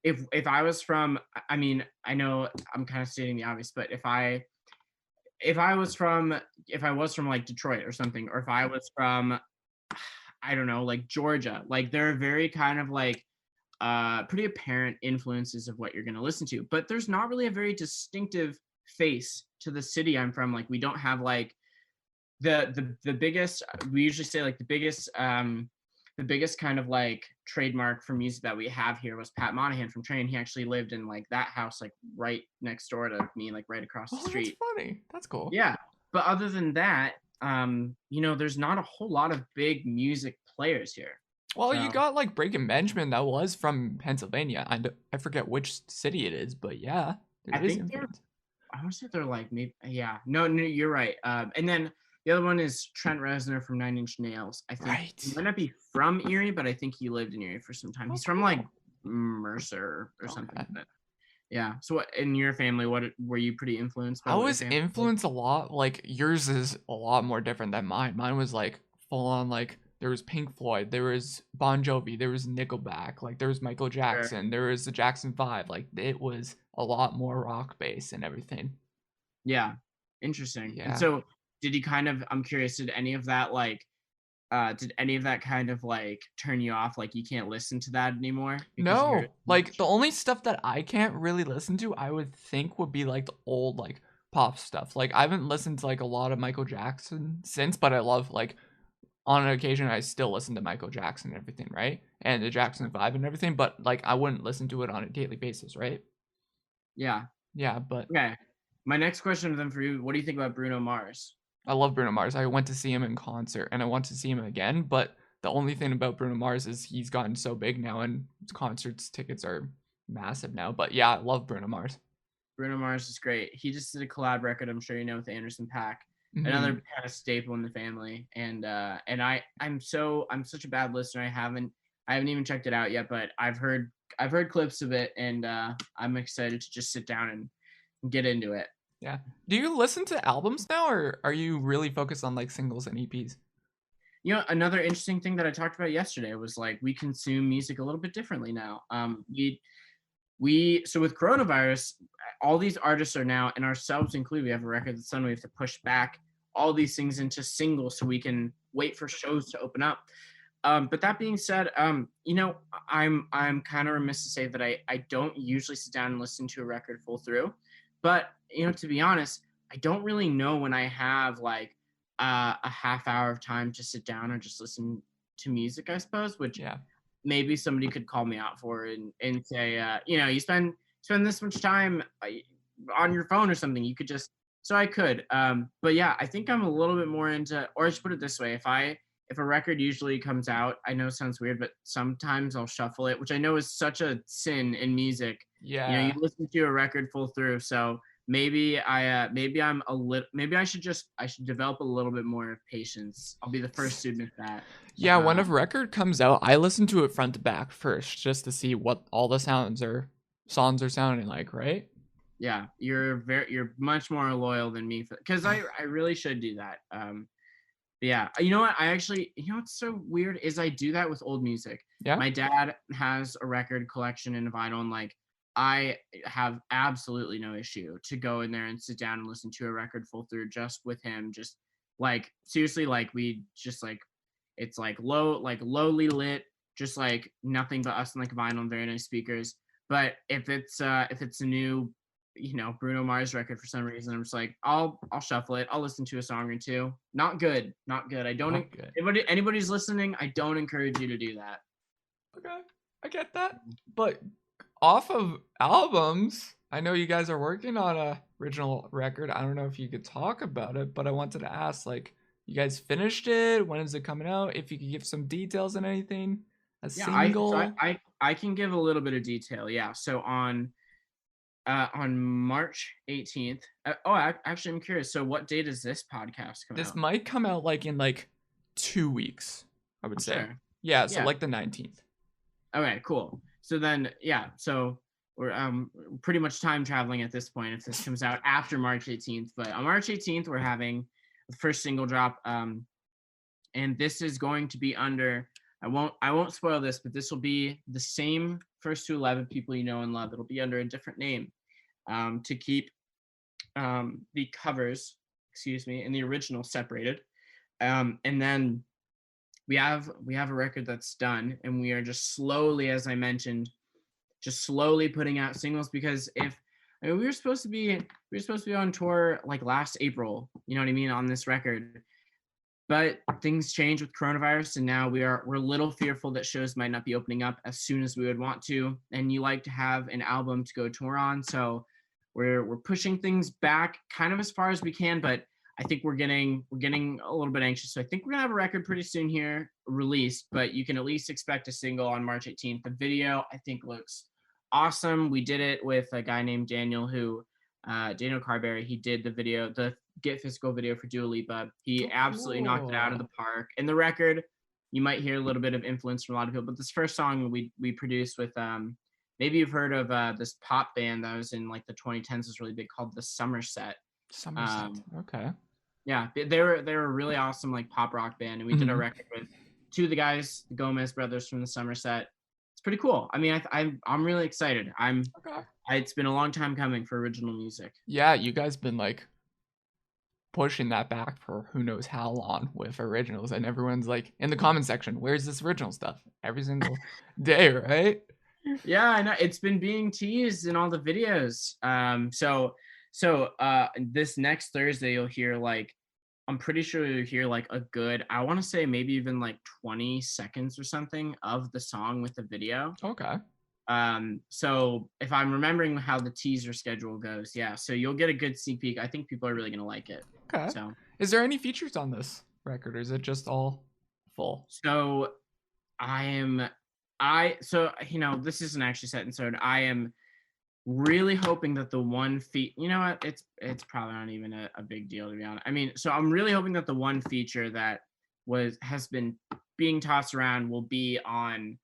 if I was from I mean, I know I'm kind of stating the obvious, but if I was from if I was from like Detroit or something, or if I was from I don't know, like Georgia, like there are very kind of like pretty apparent influences of what you're going to listen to, but there's not really a very distinctive face to the city I'm from. Like we don't have like the biggest we usually say like the biggest kind of like trademark for music that we have here was Pat Monahan from Train. He actually lived in like that house like right next door to me, like right across the Oh, that's street. funny. That's cool. Yeah. But other than that, there's not a whole lot of big music players here. Well, you So got like Breaking Benjamin that was from Pennsylvania. I forget which city it is, but yeah, there I is think they're influence. I want to say they're like maybe yeah. No, you're right. And then the other one is Trent Reznor from Nine Inch Nails. I think he Right. might not be from Erie, but I think he lived in Erie for some time. Oh, He's from like cool. Mercer or something. Okay. But yeah. So what in your family, what were you pretty influenced by I what your was family did? influenced a lot. Like yours is a lot more different than mine. Mine was like full on like there was Pink Floyd, there was Bon Jovi, there was Nickelback, like there was Michael Sure. Jackson, there was the Jackson 5. Like it was a lot more rock based and everything. Yeah. Interesting. And Yeah. so did you kind of I'm curious, did any of that kind of like turn you off? Like you can't listen to that anymore because you heard it No, too like the much? only stuff that I can't really listen to, I would think would be like the old like pop stuff. Like I haven't listened to like a lot of Michael Jackson since, but I love like on an occasion I still listen to Michael Jackson and everything, right? And the Jackson 5 and everything, but like I wouldn't listen to it on a daily basis, right? Yeah. Yeah, but Okay. My next question then for you, what do you think about Bruno Mars? I love Bruno Mars. I went to see him in concert and I want to see him again, but The only thing about Bruno Mars is he's gotten so big now, and concerts tickets are massive now. But yeah, I love Bruno Mars. Bruno Mars is great. He just did a collab record, I'm sure you know, with Anderson .Paak, another Mm-hmm. kind of staple in the family. And I'm such a bad listener. I haven't even checked it out yet, but I've heard clips of it, and I'm excited to just sit down and get into it. Yeah. Do you listen to albums now, or are you really focused on like singles and EPs? You know, another interesting thing that I talked about yesterday was like we consume music a little bit differently now. So with coronavirus, all these artists are now, and ourselves included, we have a record that's done. We have to push back all these things into singles so we can wait for shows to open up. But that being said, you know, I'm kind of remiss to say that I don't usually sit down and listen to a record full through. But you know, to be honest, I don't really know when I have like a half hour of time to sit down and just listen to music, I suppose, which Yeah. maybe somebody could call me out for and say, you know, you spend this much time on your phone or something. You could just so I could. But yeah, I think I'm a little bit more into, or I should put it this way: if a record usually comes out, I know it sounds weird, but sometimes I'll shuffle it, which I know is such a sin in music. You know, you Yeah. listen to a record full through, so maybe I'm a little maybe I should develop a little bit more patience. I'll be the first to admit that. Yeah, when a Um, record comes out, I listen to it front to back first just to see what all the songs are sounding like, right? yeah, you're much more loyal than me because I really should do that. But yeah, you know what? I actually, you know what's so weird is I do that with old music. Yeah. My dad has a record collection and a vinyl, and like I have absolutely no issue to go in there and sit down and listen to a record full through just with him. Just like seriously, like we just like it's like lowly lit, just like nothing but us and like vinyl and very nice speakers. But if it's a new, you know, Bruno Mars record for some reason, I'm just like I'll shuffle it. I'll listen to a song or two. Not good, not good. I don't. Not good. Anybody's listening, I don't encourage you to do that. Okay. I get that. But off of albums, I know you guys are working on a original record. I don't know if you could talk about it, but I wanted to ask, like, you guys finished it? When is it coming out? If you could give some details and anything. A Yeah, single. I can give a little bit of detail. Yeah, so on March 18th. Actually, I'm curious. So, what date does this podcast come This out? might come out like in like 2 weeks, I would Oh, say. sure. Yeah, so Yeah. like the 19th. Okay. Cool. So then, yeah. So we're pretty much time traveling at this point if this comes out after March 18th. But on March 18th, we're having the first single drop. And this is going to be under. I won't spoil this, but this will be the same first to 11 people you know and love. It'll be under a different name. To keep the covers, excuse me, and the original separated. And then we have a record that's done, and we are just slowly, as I mentioned, just slowly putting out singles because if I mean, we were supposed to be on tour like last April, you know what I mean, on this record. But things change with coronavirus, and now we're a little fearful that shows might not be opening up as soon as we would want to. And you like to have an album to go tour on, so we're pushing things back kind of as far as we can. But I think we're getting a little bit anxious. So I think we're gonna have a record pretty soon here released, but you can at least expect a single on March 18th. The video I think looks awesome. We did it with a guy named Daniel Daniel Carberry. He did the Get Physical video for Dua Lipa. He Oh, absolutely knocked it out of the cool. park. And the record, you might hear a little bit of influence from a lot of people, but this first song we produced with maybe you've heard of this pop band that was in like the 2010s was really big called the Somerset. Somerset. Um, Okay. yeah, they were a really awesome like pop rock band, and we did a Hmm. record with two of the guys, the Gomez brothers from the Somerset. It's pretty cool. I mean, I'm really excited. Okay. It's been a long time coming for original music. Yeah, you guys been like pushing that back for who knows how long with originals, and everyone's like in the comment section, where's this original stuff? Every single day, right? Yeah, I know it's been being teased in all the videos. This next Thursday you'll hear like I'm pretty sure you'll hear like a good, I want to say maybe even like 20 seconds or something of the song with the video. Okay. So if I'm remembering how the teaser schedule goes, yeah, so you'll get a good sneak peek. I think people are really gonna like it. Okay. So Is there any features on this record, or is it just all full? So I am this isn't actually set in stone. I am really hoping that the one you know what, it's probably not even a big deal, to be honest. I mean, so I'm really hoping that the one feature that has been being tossed around will be on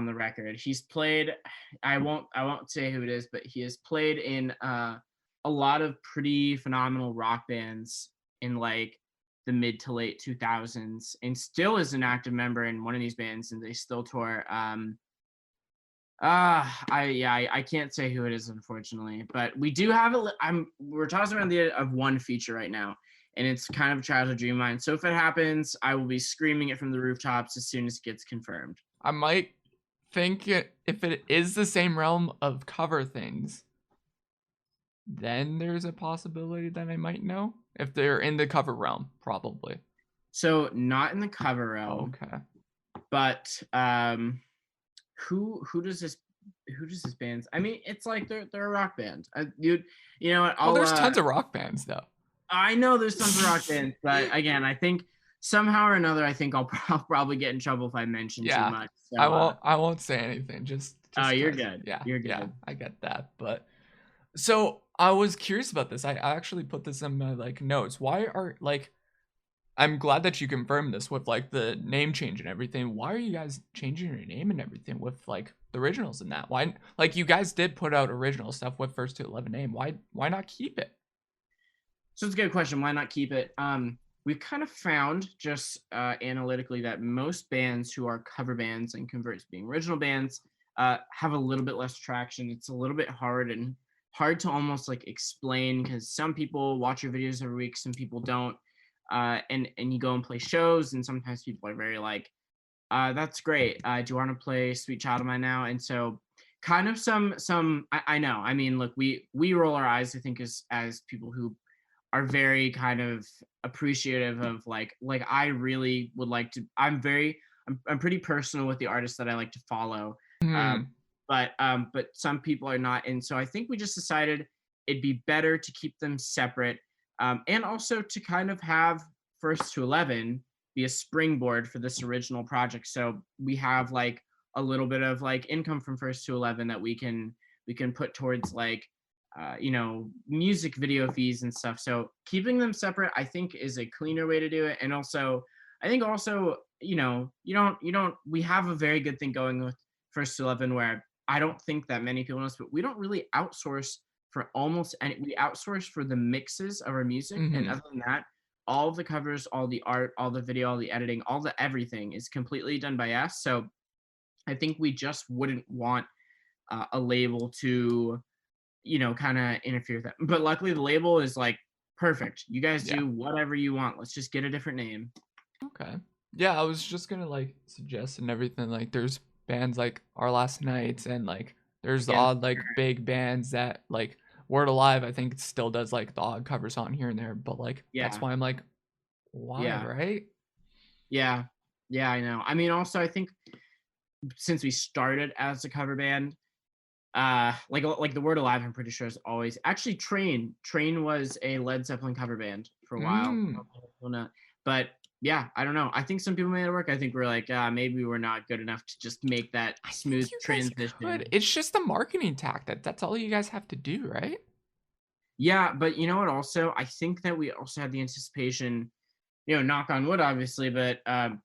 the record. He's played, I won't say who it is, but he has played in a lot of pretty phenomenal rock bands in like the mid to late 2000s, and still is an active member in one of these bands, and they still tour. I can't say who it is, unfortunately, but we do have we're tossing around the idea of one feature right now, and it's kind of a childhood dream of mine. So if it happens, I will be screaming it from the rooftops as soon as it gets confirmed. I might think if it is the same realm of cover things, then there's a possibility that I might know. If they're in the cover realm, probably. So not in the cover realm, Okay. but who does this band? I mean, it's like they're a rock band. You know what? Well, there's tons of rock bands though. I know there's tons of rock bands, but again, I think somehow or another, I think I'll probably get in trouble if I mention too much. So, I won't say anything. Just oh, you're good. Yeah, you're good. Yeah, I get that. But so I was curious about this. I actually put this in my like notes. Why are like I'm glad that you confirmed this with like the name change and everything. Why are you guys changing your name and everything with like the originals and that? Why like you guys did put out original stuff with First to 11 name. Why not keep it? So it's a good question. Why not keep it? We've kind of found just analytically that most bands who are cover bands and convert to being original bands have a little bit less traction. It's a little bit hard to almost like explain, because some people watch your videos every week, some people don't. And you go and play shows, and sometimes people are very like, that's great. Do you want to play Sweet Child of Mine now? And so kind of I know. I mean, look, we roll our eyes, I think, as people who are very kind of appreciative of like I really would like to. I'm pretty personal with the artists that I like to follow. Hmm. But some people are not, and so I think we just decided it'd be better to keep them separate, and also to kind of have First to 11 be a springboard for this original project. So we have like a little bit of like income from First to 11 that we can put towards like music video fees and stuff. So keeping them separate, I think, is a cleaner way to do it. And also, I think also, we have a very good thing going with First to 11, where I don't think that many people know this, but we don't really outsource for almost any. We outsource for the mixes of our music, and other than that, all of the covers, all the art, all the video, all the editing, all the everything is completely done by us. So I think we just wouldn't want a label to kind of interfere with that. But luckily the label is like, perfect. You guys Yeah. do whatever you want. Let's just get a different name. Okay. Yeah, I was just gonna like suggest and everything. Like, there's bands like Our Last Nights, and like there's the Yeah. odd like big bands that like Word Alive. I think still does like the odd covers on here and there, but like that's Yeah. why I'm like, why, Yeah. right? Yeah. Yeah, I know. I mean, also, I think since we started as a cover band, like the Word Alive, I'm pretty sure is always actually Train was a Led Zeppelin cover band for a while. Mm. But yeah, I don't know. I think some people made it work. I think we're like, maybe we're not good enough to just make that I smooth think you guys transition. could. It's just a marketing tactic. That's all you guys have to do, right? Yeah, but you know what? Also, I think that we also had the anticipation, knock on wood, obviously, but I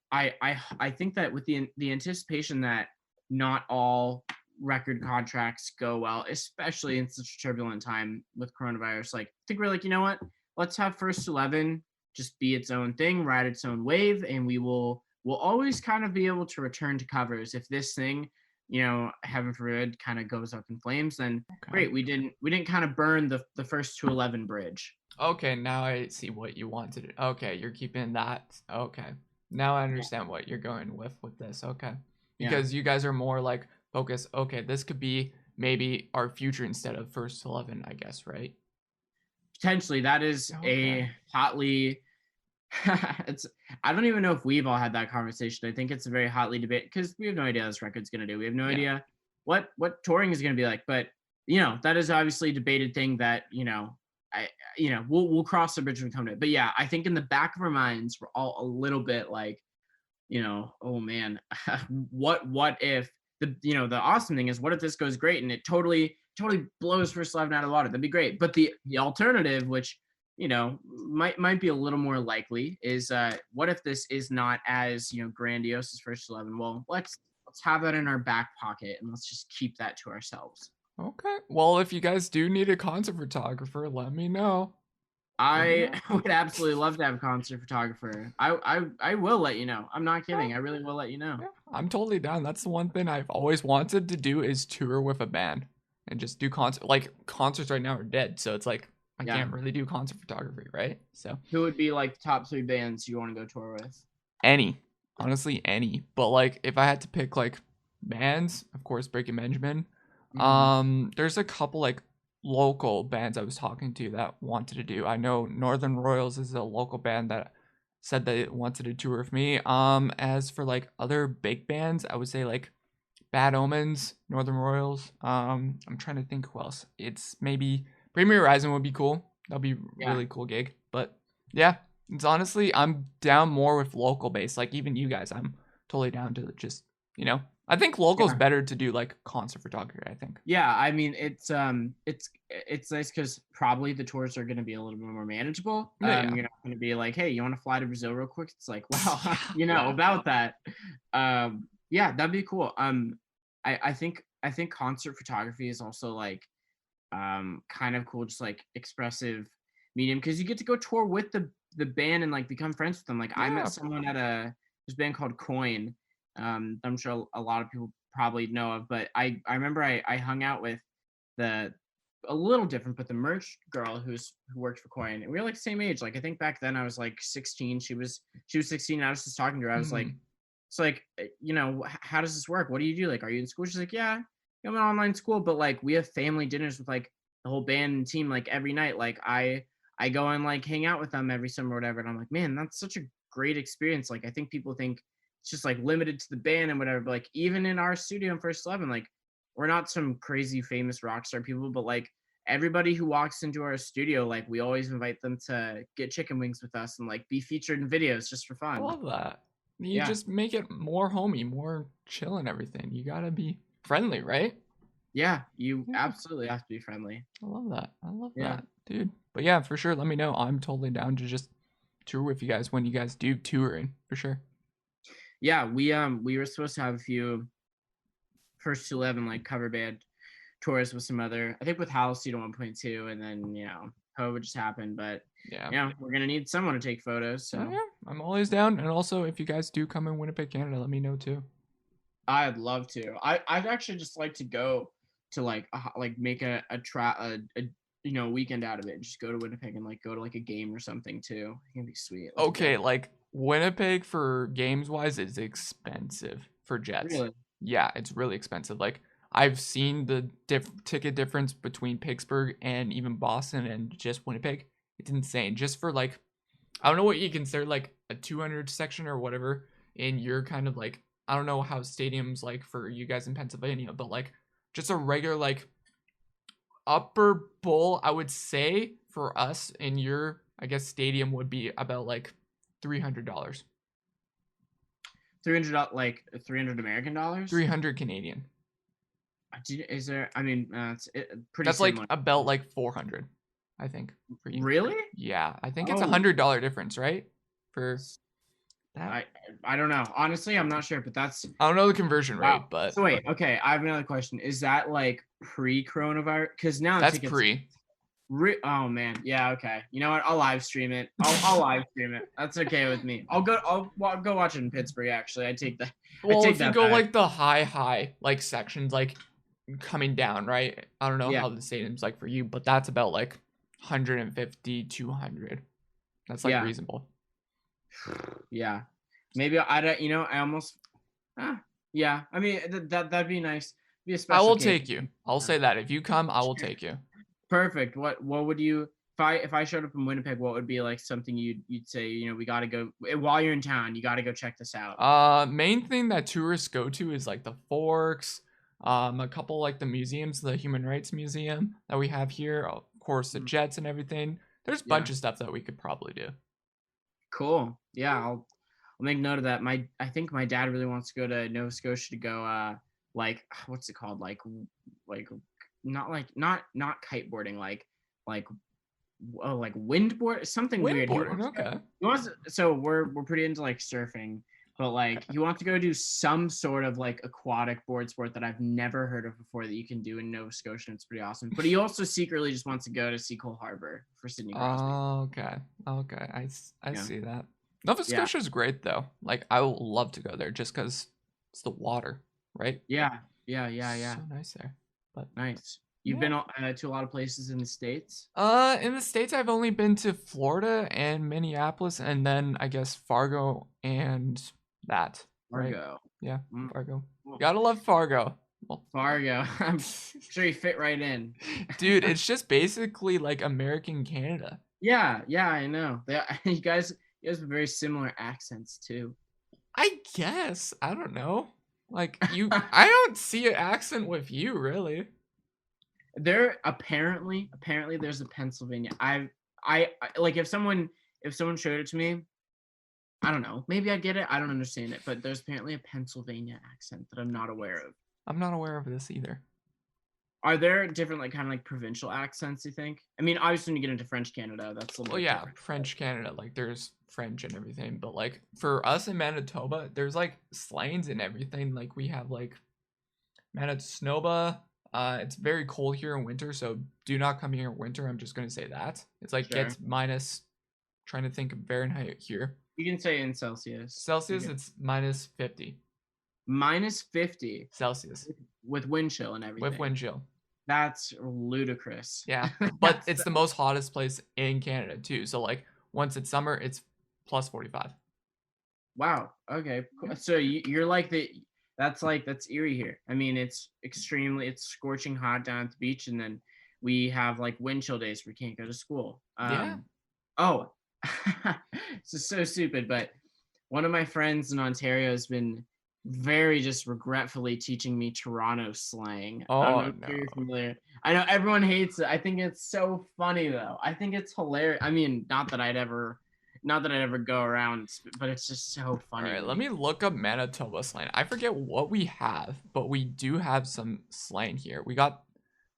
think that with the anticipation that not all record contracts go well, especially in such a turbulent time with coronavirus. Like, I think we're like, you know what? Let's have First 11 just be its own thing, ride its own wave, and we'll always kind of be able to return to covers. If this thing, heaven forbid, kind of goes up in flames, then Okay. great. We didn't kind of burn the First to 11 bridge. Okay, now I see what you want to do. Okay, you're keeping that. Okay. Now I understand what you're going with this. Okay. Yeah. Because you guys are more like focused, okay, this could be maybe our future instead of First 11, I guess, right? Potentially, that is Okay. a hotly it's I don't even know if we've all had that conversation. I think it's a very hotly debate, because we have no idea how this record's going to do. We have no Yeah. idea what touring is going to be like, but that is obviously a debated thing that we'll cross the bridge when we come to it. But yeah, I think in the back of our minds we're all a little bit like, oh man, what if the awesome thing is, what if this goes great and it totally blows First 11 out of the water? That'd be great. But the alternative, which might be a little more likely, is what if this is not as grandiose as First 11? Well, let's have that in our back pocket and let's just keep that to ourselves. Okay. Well, if you guys do need a concert photographer, let me know. Let me I know. would absolutely love to have a concert photographer. I will let you know. I'm not Yeah, kidding. I really will let you know. yeah, I'm totally down. That's the one thing I've always wanted to do is tour with a band and just do concert. Like concerts right now are dead, so it's like I Yeah. can't really do concert photography, right? So Who would be like the top three bands you want to go tour with? any, honestly, any. But like if I had to pick like bands, of course, Breaking Benjamin. Hmm. There's a couple like local bands I was talking to that wanted to do. I know Northern Royals is a local band that said they wanted to tour with me. As for like other big bands, I would say like Bad Omens, Northern Royals. I'm trying to think who else. It's maybe Premier Horizon would be cool. That'd be Yeah. really cool gig. But yeah, it's honestly I'm down more with local base. Like even you guys, I'm totally down to just I think local's Yeah. better to do like concert photography. I think. Yeah, I mean it's nice because probably the tours are going to be a little bit more manageable. Yeah, yeah, You're not going to be like, hey, you want to fly to Brazil real quick? It's like, well, yeah. about that. Yeah, that'd be cool. I think concert photography is also like kind of cool, just like expressive medium because you get to go tour with the band and like become friends with them. Like I met Yeah. someone at this band called Coin. I'm sure a lot of people probably know of, but I remember I hung out with the a little different, but the merch girl who worked for Coin, and we were like the same age. Like I think back then I was like 16, she was 16, and I was just talking to her. I was like, Mhm. it's like, how does this work? What do you do? Like, are you in school? She's like, yeah, I'm in online school, but like we have family dinners with like the whole band and team like every night. Like I go and like hang out with them every summer or whatever. And I'm like, man, that's such a great experience. Like I think people think it's just like limited to the band and whatever. But like even in our studio in First 11, like we're not some crazy famous rock star people, but like everybody who walks into our studio, like we always invite them to get chicken wings with us and like be featured in videos just for I fun. love that. You Yeah. just make it more homey, more chill and everything. You gotta be friendly, right? Yeah. You Yeah. absolutely have to be friendly. I love that. I love Yeah. that, dude. But yeah, for sure. Let me know. I'm totally down to just tour with you guys when you guys do touring, for sure. Yeah. We were supposed to have a few First 11 like cover band tours with some other, I think with Halcyon 1.2, and then COVID just happened, but Yeah. we're gonna need someone to take photos. Oh So yeah. I'm always down. And also, if you guys do come in Winnipeg, Canada, let me know too. I'd love to. I'd actually just like to go to like make a weekend out of it. Just go to Winnipeg and like go to like a game or something too. It can be sweet, like a Okay, band. like Winnipeg for games wise is expensive for Jets. Really? Yeah, it's really expensive. Like I've seen the ticket difference between Pittsburgh and even Boston and just Winnipeg. It's insane. Just for like I don't know what you consider like a 200 section or whatever in your kind of like I don't know how stadiums like for you guys in Pennsylvania, but like just a regular like upper bowl, I would say for us in your I guess stadium would be about like $300. 300 like 300 American dollars. 300 Canadian. Is there? I mean, it's pretty That's like similar. about like 400, I think, for you. Really? Yeah, I think it's a Oh, $100 difference, right? For that. I I don't know. Honestly, I'm not sure, but that's I don't know the conversion wow. rate, but So wait, okay, I have another question. Is that like pre-coronavirus? Because now the that's tickets. pre. Oh man, yeah, okay. You know what? I'll live stream it. I'll live stream it. That's okay with me. I'll go watch it in Pittsburgh. Actually, I Well, take if you that go back. like the high like sections like coming down, right? I don't know Yeah, how the stadium's like for you, but that's about like 150, 200. That's like yeah, reasonable. yeah. Maybe I don't. I almost. Ah, yeah. I mean that'd be nice. Be a I special will case. take you. I'll say that. If you come, I will take you. Perfect. What would you if I showed up in Winnipeg? What would be like something you'd say? We got to go while you're in town. You got to go check this out. Main thing that tourists go to is like the Forks, a couple like the museums, the Human Rights Museum that we have here, of course the Mm, Jets and everything. There's a yeah. bunch of stuff that we could probably do. Cool. Yeah. I'll make note of that. I think my dad really wants to go to Nova Scotia to go like what's it called? Like not kiteboarding, like like windboard, something weird. Windboarding, okay. He wants so we're pretty into like surfing, but like he wants to go do some sort of like aquatic board sport that I've never heard of before that you can do in Nova Scotia. It's pretty awesome. But he also secretly just wants to go to see Cole Harbor for Sidney Crosby. Oh, okay. Okay. I Yeah. see that. Nova Yeah. Scotia is great though. Like I would love to go there just because it's the water, right? Yeah. Yeah. So nice there. But Nice. You've yeah. been to a lot of places in the States? In the States I've only been to Florida and Minneapolis and then I guess Fargo and that. Right? Fargo. Yeah, Mm, Fargo. cool. Gotta love Fargo. Well, Fargo. I'm sure you fit right in. dude, it's just basically like American Canada. Yeah, I know. You guys have very similar accents too. I guess. I don't know. Like I don't see an accent with you really. There apparently there's a Pennsylvania. I like if someone showed it to me, I don't know. Maybe I'd get it. I don't understand it, but there's apparently a Pennsylvania accent that I'm not aware of. I'm not aware of this either. Are there different like kind of like provincial accents, you think? I mean, obviously when you get into French Canada, that's a little Well, bit yeah, different. French Canada, like there's French and everything, but like for us in Manitoba, there's like slangs and everything. Like we have like Manitoba. It's very cold here in winter, so do not come here in winter. I'm just gonna say that. It's like Sure. gets minus. Trying to think of Fahrenheit here. You can say in Celsius. Celsius, it's minus 50 Minus 50 Celsius with wind chill and everything. with wind chill. That's ludicrous. Yeah, but it's the most hottest place in Canada too. So like once it's summer, it's plus 45. Wow. Okay. Cool. So you're like that's Erie here. I mean, it's scorching hot down at the beach, and then we have like wind chill days where we can't go to school. Yeah. Oh, this is so stupid, but one of my friends in Ontario has been very just regretfully teaching me Toronto slang. I don't know if you're familiar. I know everyone hates it. I think it's so funny though. I think it's hilarious. I mean, not that I'd ever go around, but it's just so funny. All right, let me look up Manitoba slang. I forget what we have, but we do have some slang here. We got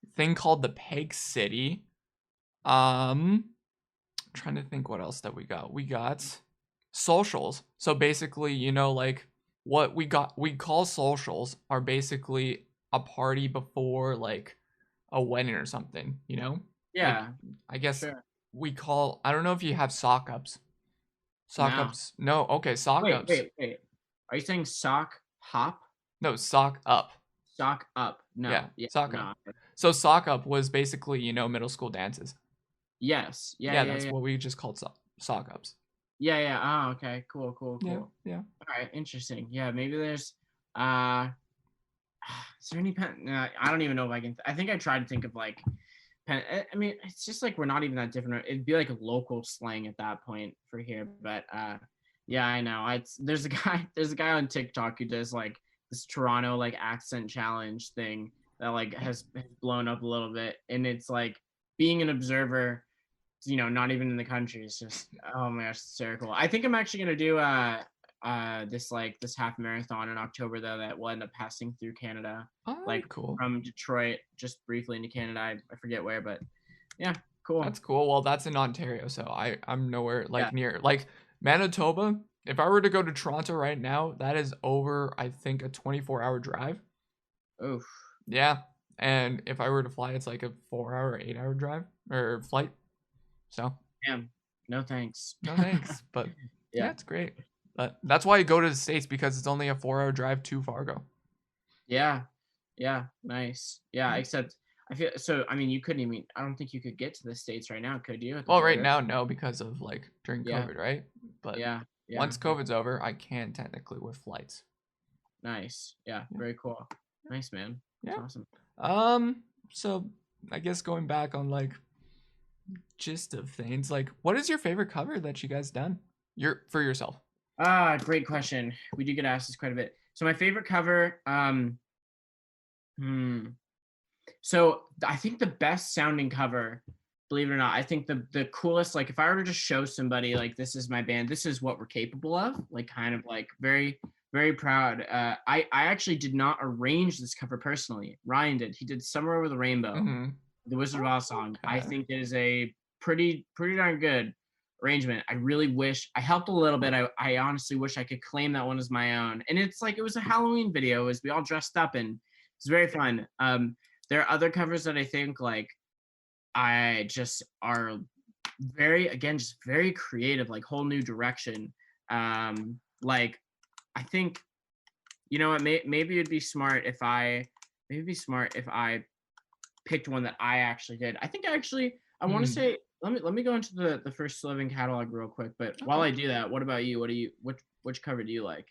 a thing called the Peg City. Trying to think what else that we got. We got socials. So basically, you know, like what we call socials are basically a party before like a wedding or something, you know? Yeah. Like, I guess sure. we call, I don't know if you have sock ups. Sock No. ups. No, okay, sock ups. Wait. Are you saying sock hop? No, sock up. Sock up. No. Yeah, sock no. up. So sock up was basically, you know, middle school dances. Yes. Yeah, that's what we just called sock ups. Yeah. Oh, okay. Cool. Yeah. All right. Interesting. Yeah. Maybe there's. Is there any pen? I don't even know if I can. I think I tried to think of like. Pen. I mean, it's just like we're not even that different. It'd be like a local slang at that point for here. But yeah, I know. There's a guy on TikTok who does like this Toronto like accent challenge thing that like has blown up a little bit, and it's like being an observer, you know, not even in the country. It's just, oh my gosh, it's so cool. I think I'm actually gonna do this half marathon in October though that will end up passing through Canada, like cool. from Detroit just briefly into Canada. I forget where, but yeah, cool. That's cool. Well, that's in Ontario, so I'm nowhere like near like Manitoba. If I were to go to Toronto right now, that is over I think a 24-hour drive. Oof. Yeah, and if I were to fly, it's like a 4-hour, 8-hour drive or flight. So. Damn. No thanks. No thanks, but yeah, it's great. But that's why you go to the States because it's only a 4-hour drive to Fargo. Yeah, nice. Yeah, except I feel so. I mean, you couldn't even. I don't think you could get to the States right now, could you? Well, right now, no, because of like during COVID, right? But yeah. Once COVID's over, I can technically with flights. Nice. Yeah. Very cool. Nice, man. Yeah. That's awesome. So I guess going back on like gist of things, like what is your favorite cover that you guys done? For yourself? Great question. We do get asked this quite a bit. So my favorite cover, so I think the best sounding cover believe it or not, I think the coolest, like if I were to just show somebody like this is my band, this is what we're capable of, like kind of like very, very proud. I actually did not arrange this cover personally. Ryan did. He did Somewhere Over the Rainbow, Mm-hmm. the Wizard of Oz song. I Okay. think it is a pretty darn good arrangement. I really wish I helped a little bit. I honestly wish I could claim that one as my own. And it's like it was a Halloween video, as we all dressed up, and it's very fun. There are other covers that I think like I just are very, again, just very creative, like whole new direction. Like I think, you know what, maybe it'd be smart if I picked one that I actually did. I think actually I want to say, let me go into the first living catalog real quick. But while Okay. I do that, what about you? Which cover do you like?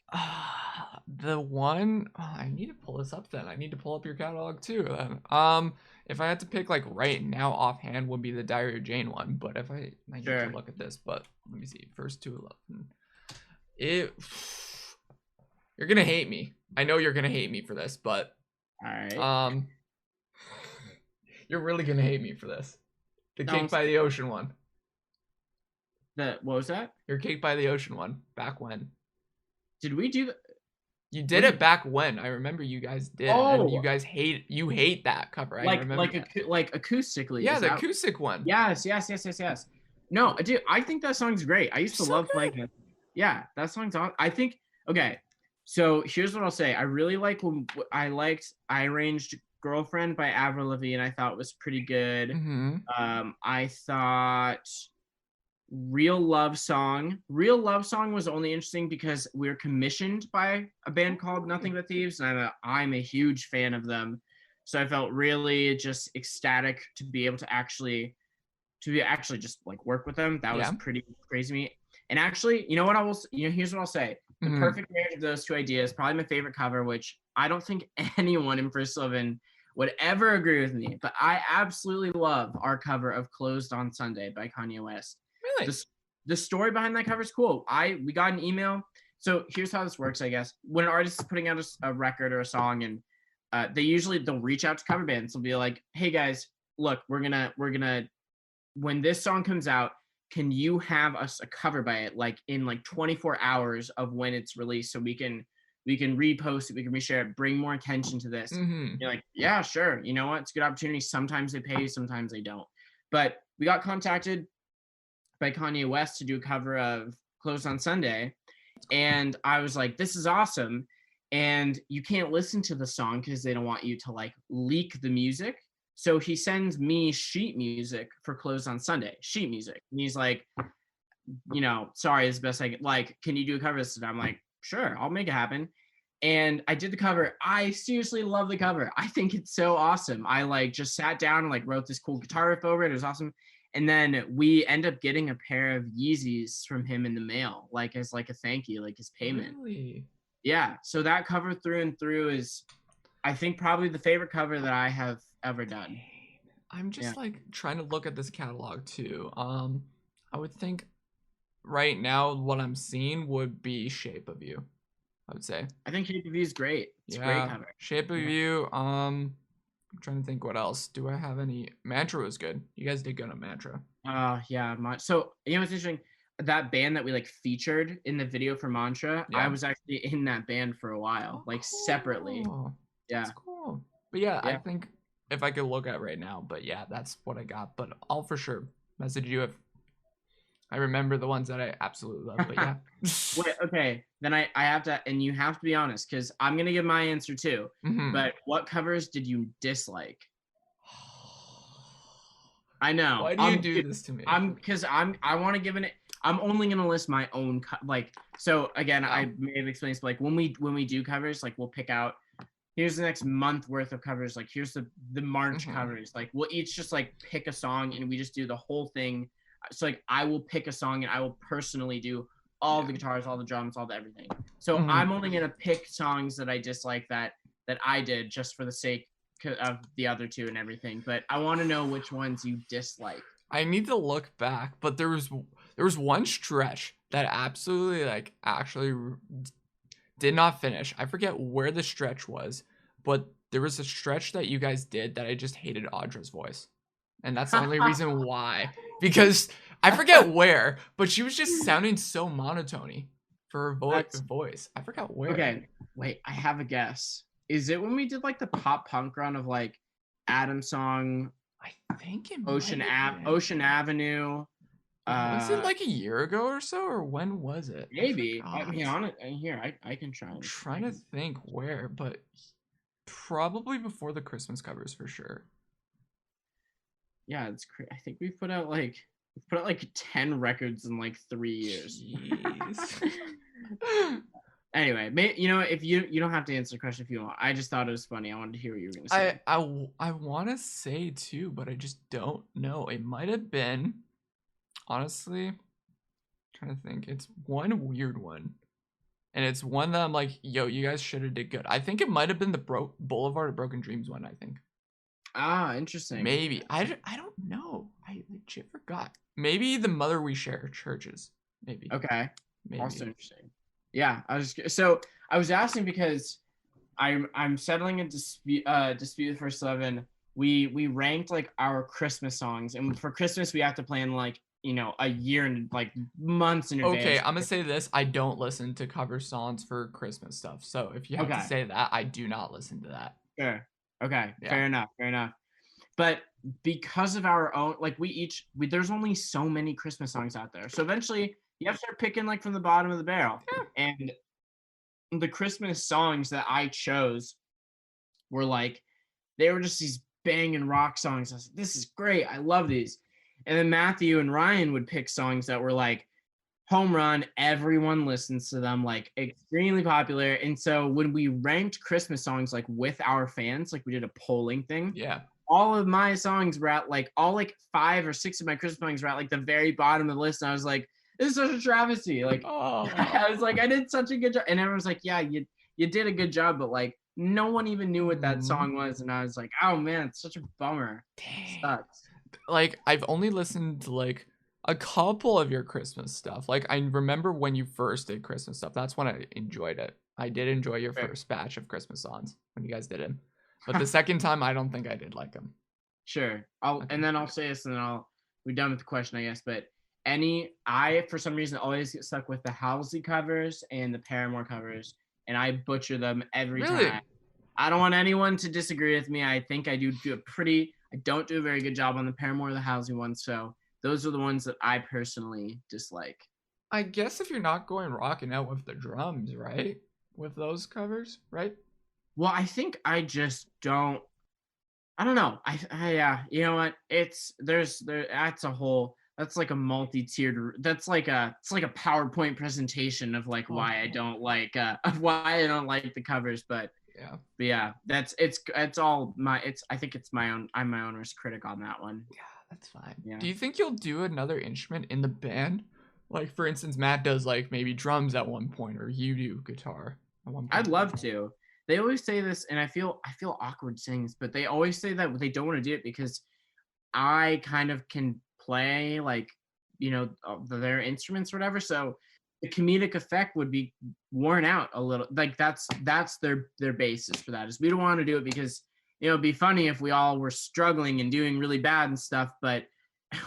The one I need to pull this up then. I need to pull up your catalog too then. If I had to pick like right now offhand would be the Diary of Jane one, but if I need to Sure. look at this, but let me see. First 211. It You're gonna hate me. I know you're gonna hate me for this, but All right. you're really gonna hate me for this. The No, Cake by the Ocean one. what was that? Your Cake by the Ocean one. Back when. Did we do that? You did it back when. I remember you guys did. And you guys hate that cover. I remember like acoustically. Yeah, the acoustic one. Yes. No, dude, I think that song's great. I used to love playing it. Yeah, that song's on. I think okay. So here's what I'll say. I really like when I arranged Girlfriend by Avril Lavigne. I thought was pretty good. Mm-hmm. I thought Real Love Song was only interesting because we were commissioned by a band called Nothing But Thieves, and I'm a huge fan of them. So I felt really just ecstatic to be able to actually just like work with them. That was pretty crazy to me. And actually, you know what here's what I'll say. The perfect marriage of those two ideas, probably my favorite cover, which I don't think anyone in First Living would ever agree with me, but I absolutely love our cover of Closed on Sunday by Kanye West. Really? The story behind that cover is cool. We got an email. So here's how this works, I guess. When an artist is putting out a record or a song, and they'll reach out to cover bands. They'll be like, "Hey guys, look, we're gonna when this song comes out, can you have us a cover by it like in like 24 hours of when it's released, so we can repost it, we can reshare it, bring more attention to this." You're like, yeah, sure. You know what? It's a good opportunity. Sometimes they pay, sometimes they don't. But we got contacted by Kanye West to do a cover of Closed on Sunday. And I was like, this is awesome. And you can't listen to the song because they don't want you to like leak the music. So he sends me sheet music for Closed on Sunday, sheet music. And he's like, sorry, it's the best I can. Like, can you do a cover of this? And I'm like, sure, I'll make it happen. And I did the cover. I seriously love the cover. I think it's so awesome. I like just sat down and like wrote this cool guitar riff over it. It was awesome. And then we end up getting a pair of Yeezys from him in the mail, like as like a thank you, like his payment. Really? Yeah. So that cover through and through is, I think, probably the favorite cover that I have ever done. I'm just like trying to look at this catalog too. I would think right now what I'm seeing would be Shape of You. I would say. I think Shape of You is great. It's a great cover. Shape of You. I'm trying to think what else. Do I have any? Mantra was good. You guys did good on Mantra. Yeah. So what's interesting? That band that we like featured in the video for Mantra, I was actually in that band for a while, like separately. Yeah. That's cool. But I think if I could look at right now, but that's what I got. But I'll for sure message you if I remember the ones that I absolutely love. But Wait, okay. Then I have to, and you have to be honest, because I'm gonna give my answer too. But what covers did you dislike? I know. Why do you do this to me? I want to give it. I'm only gonna list my own So again, I may have explained this, but like when we do covers, like we'll pick out. Here's the next month worth of covers. Like here's the March covers. Like we'll each just like pick a song and we just do the whole thing. So like I will pick a song and I will personally do all the guitars, all the drums, all the everything. So I'm only gonna pick songs that I dislike that I did just for the sake of the other two and everything. But I want to know which ones you dislike. I need to look back, but there was one stretch that absolutely actually did not finish. I forget where the stretch was, but there was a stretch that you guys did that I just hated Audra's voice. and that's the only reason why. Because I forget where, but she was just sounding so monotony for her That's voice. I forgot where. okay. Wait, I have a guess. Is it when we did like the pop punk run of like Adam Song, I think it might have been. Ocean Avenue? Was it Uh, like a year ago or so, or when was it? I maybe. I forgot. mean, on it here. I can try I'm and trying to think where, but probably before the Christmas covers for sure. yeah, it's I think we've put out like 10 records in like 3 years. Jeez. Anyway, if you don't have to answer the question if you want. I just thought it was funny. I wanted to hear what you were gonna I say. I want to say too, but I just don't know. It might have been, honestly, trying to think. It's one weird one, and it's one that I'm like, yo, you guys should have did good. I think it might have been the Boulevard of Broken Dreams one. I think Ah, interesting. maybe I don't know. I legit forgot. Maybe the Mother We Share churches. Maybe Okay. Also maybe. interesting. Yeah, I was asking because I'm settling a dispute with First 11. We ranked like our Christmas songs, and for Christmas we have to plan like a year and like months in Okay, advance. I'm gonna say this. I don't listen to cover songs for Christmas stuff. So if you have to Okay, say that, I do not listen to that. sure. Okay, Yeah. fair enough, fair enough. But because of our own, like there's only so many Christmas songs out there. So eventually you have to start picking like from the bottom of the barrel. Yeah. And the Christmas songs that I chose were like, they were just these banging rock songs. I was like, this is great. I love these. And then Matthew and Ryan would pick songs that were like home run. Everyone listens to them, like extremely popular. And so when we ranked Christmas songs like with our fans, like we did a polling thing, Yeah. all of my songs were at like all like 5 or 6 of my Christmas songs were at like the very bottom of the list. And I was like, this is such a travesty. Like Oh. I was like, I did such a good job. And everyone's like, yeah, you did a good job, but like no one even knew what that Mhm. song was. And I was like, oh man, it's such a bummer. Dang. Sucks. Like I've only listened to like a couple of your Christmas stuff. Like I remember when you first did Christmas stuff. That's when I enjoyed it. I did enjoy your Fair. first batch of Christmas songs when you guys did it. But the second time, I don't think I did like them. Sure. Okay. And then I'll say this and then we're done with the question, I guess. But for some reason always get stuck with the Halsey covers and the Paramore covers, and I butcher them every Really? time. I don't want anyone to disagree with me. I think I don't do a very good job on the Paramore or the Halsey ones. So those are the ones that I personally dislike. I guess if you're not going rocking out with the drums, right? With those covers, right? Well, I think I just don't. I don't know. Yeah. You know what? That's a whole. That's like a multi-tiered. It's like a PowerPoint presentation of like Oh, why I don't like of why I don't like the covers. yeah. But yeah, it's all my. It's I think it's my own. I'm my own worst critic on that one. Yeah, that's fine. Yeah. Do you think you'll do another instrument in the band? Like, for instance, Matt does like maybe drums at one point, or you do guitar at one I'd point. love to. They always say this, and I feel awkward saying this, but they always say that they don't want to do it because I kind of can play like their instruments or whatever. So the comedic effect would be worn out a little. Like that's their basis for that is we don't want to do it because it'd be funny if we all were struggling and doing really bad and stuff, but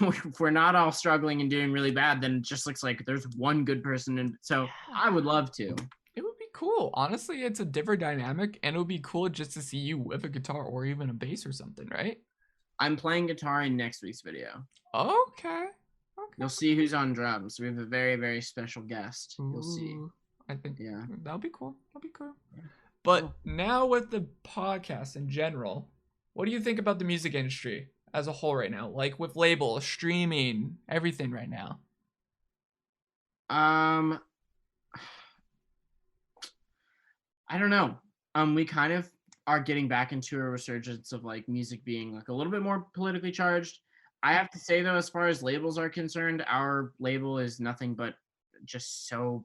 if we're not all struggling and doing really bad, then it just looks like there's one good person. And so Yeah. I would love to. It would be cool. Honestly, it's a different dynamic, and it would be cool just to see you with a guitar or even a bass or something, right? I'm playing guitar in next week's video. Okay. Okay. You'll see who's on drums. We have a very, very special guest. You'll see. Ooh, I think Yeah. that'll be cool. That'll be cool. Yeah. But Cool. now with the podcast in general, what do you think about the music industry as a whole right now? Like with labels, streaming, everything right now. Um, I don't know. We kind of are getting back into a resurgence of like music being like a little bit more politically charged. I have to say though, as far as labels are concerned, our label is nothing but just so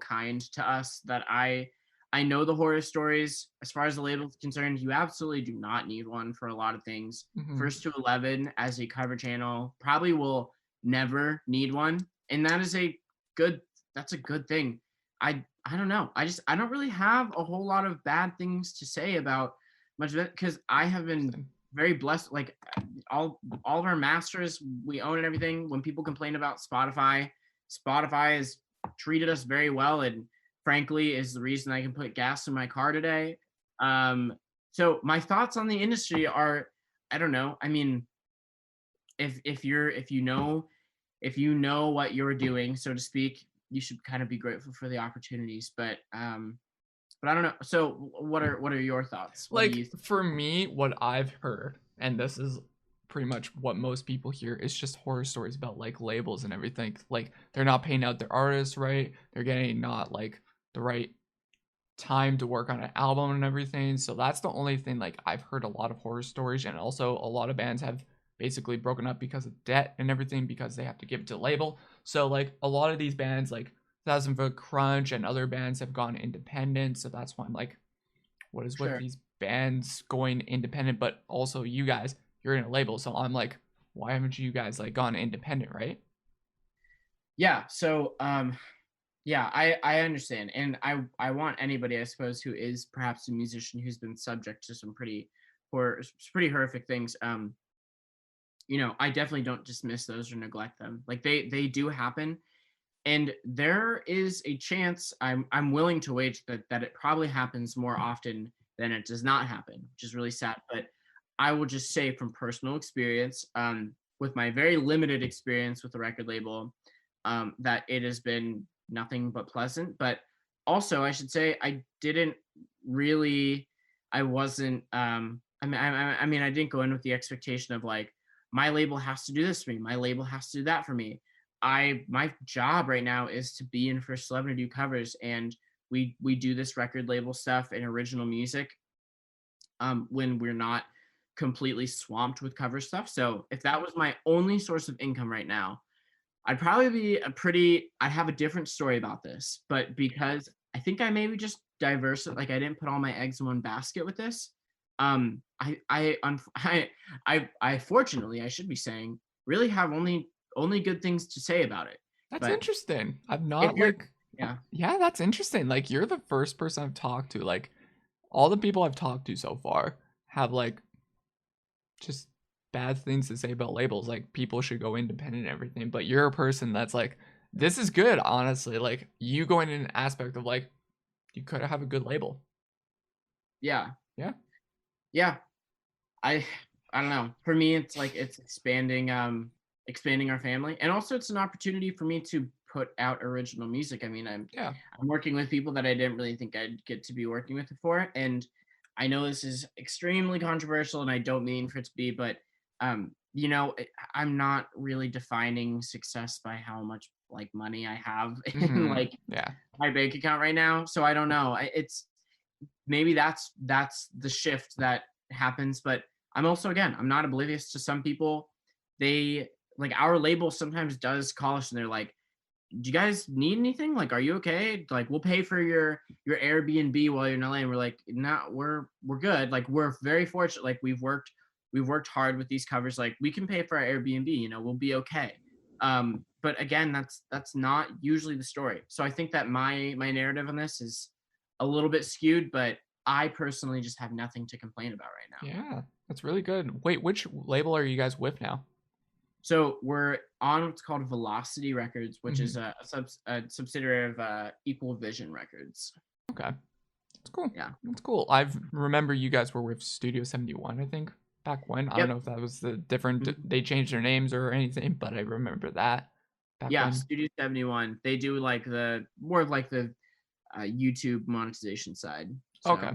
kind to us that I know the horror stories. As far as the label is concerned, you absolutely do not need one for a lot of things. Mm-hmm. First to 11 as a cover channel probably will never need one, and that's a good thing. I don't know. I don't really have a whole lot of bad things to say about much of it because I have been very blessed. Like all of our masters, we own and everything. When people complain about Spotify, Spotify has treated us very well, and frankly, is the reason I can put gas in my car today. Um, so my thoughts on the industry are, I don't know. I mean, if you know what you're doing, so to speak, you should kind of be grateful for the opportunities. But I don't know. So what are your thoughts? What do Like you think? for me, what I've heard, and this is pretty much what most people hear, is just horror stories about like labels and everything. Like they're not paying out their artists right. They're getting not like the right time to work on an album and everything. So that's the only thing like I've heard a lot of horror stories, and also a lot of bands have basically broken up because of debt and everything because they have to give it to the label. So like a lot of these bands like Thousand Foot Crunch and other bands have gone independent. So that's why I'm like, what is with Sure. these bands going independent? But also you guys, you're in a label. So I'm like, why haven't you guys like gone independent, right? Yeah. So yeah, I understand, and I want anybody, I suppose, who is perhaps a musician who's been subject to some pretty horrific things. I definitely don't dismiss those or neglect them. Like they do happen, and there is a chance, I'm willing to wager that it probably happens more often than it does not happen, which is really sad. But I will just say from personal experience, with my very limited experience with the record label, that it has been nothing but pleasant. But also, I should say, really, I wasn't. I mean, I didn't go in with the expectation of like my label has to do this for me, my label has to do that for me. My job right now is to be in First 11 to do covers, and we do this record label stuff and original music when we're not completely swamped with cover stuff. So if that was my only source of income right now, I'd probably be I'd have a different story about this. But because I think I maybe just diverse it, like I didn't put all my eggs in one basket with this. I fortunately, I should be saying, really have only good things to say about it. That's But interesting. I've if not you're, like, yeah, yeah, that's interesting. Like you're the first person I've talked to. Like all the people I've talked to so far have like just bad things to say about labels. Like people should go independent and everything. But you're a person that's like, this is good, honestly. Like you going in an aspect of like, you could have a good label. yeah, Yeah. yeah. I I don't know. For me, it's like it's expanding our family, and also it's an opportunity for me to put out original music. I mean, Yeah. I'm working with people that I didn't really think I'd get to be working with before, and I know this is extremely controversial, and I don't mean for it to be, but I'm not really defining success by how much like money I have in Hmm. like Yeah. my bank account right now. So I don't know. It's maybe that's the shift that happens. But I'm also, again, I'm not oblivious to some people. They like our label sometimes does call us and they're like, do you guys need anything? Like, are you okay? Like, we'll pay for your Airbnb while you're in LA. And we're like, no, we're good. Like, we're very fortunate. Like, we've worked hard with these covers. Like, we can pay for our Airbnb, we'll be okay. But again, that's not usually the story. So I think that my narrative on this is a little bit skewed, but I personally just have nothing to complain about right now. Yeah. That's really good. Wait, which label are you guys with now? So we're on what's called Velocity Records, which is Hmm. a subsidiary of Equal Vision Records. Okay. That's cool. Yeah. That's cool. I remember you guys were with Studio 71, I think, back when. I don't Yep. know if that was the different, Mhm. they changed their names or anything, but I remember that back Yeah. when. Studio 71. They do like the more of like the YouTube monetization side. Okay. So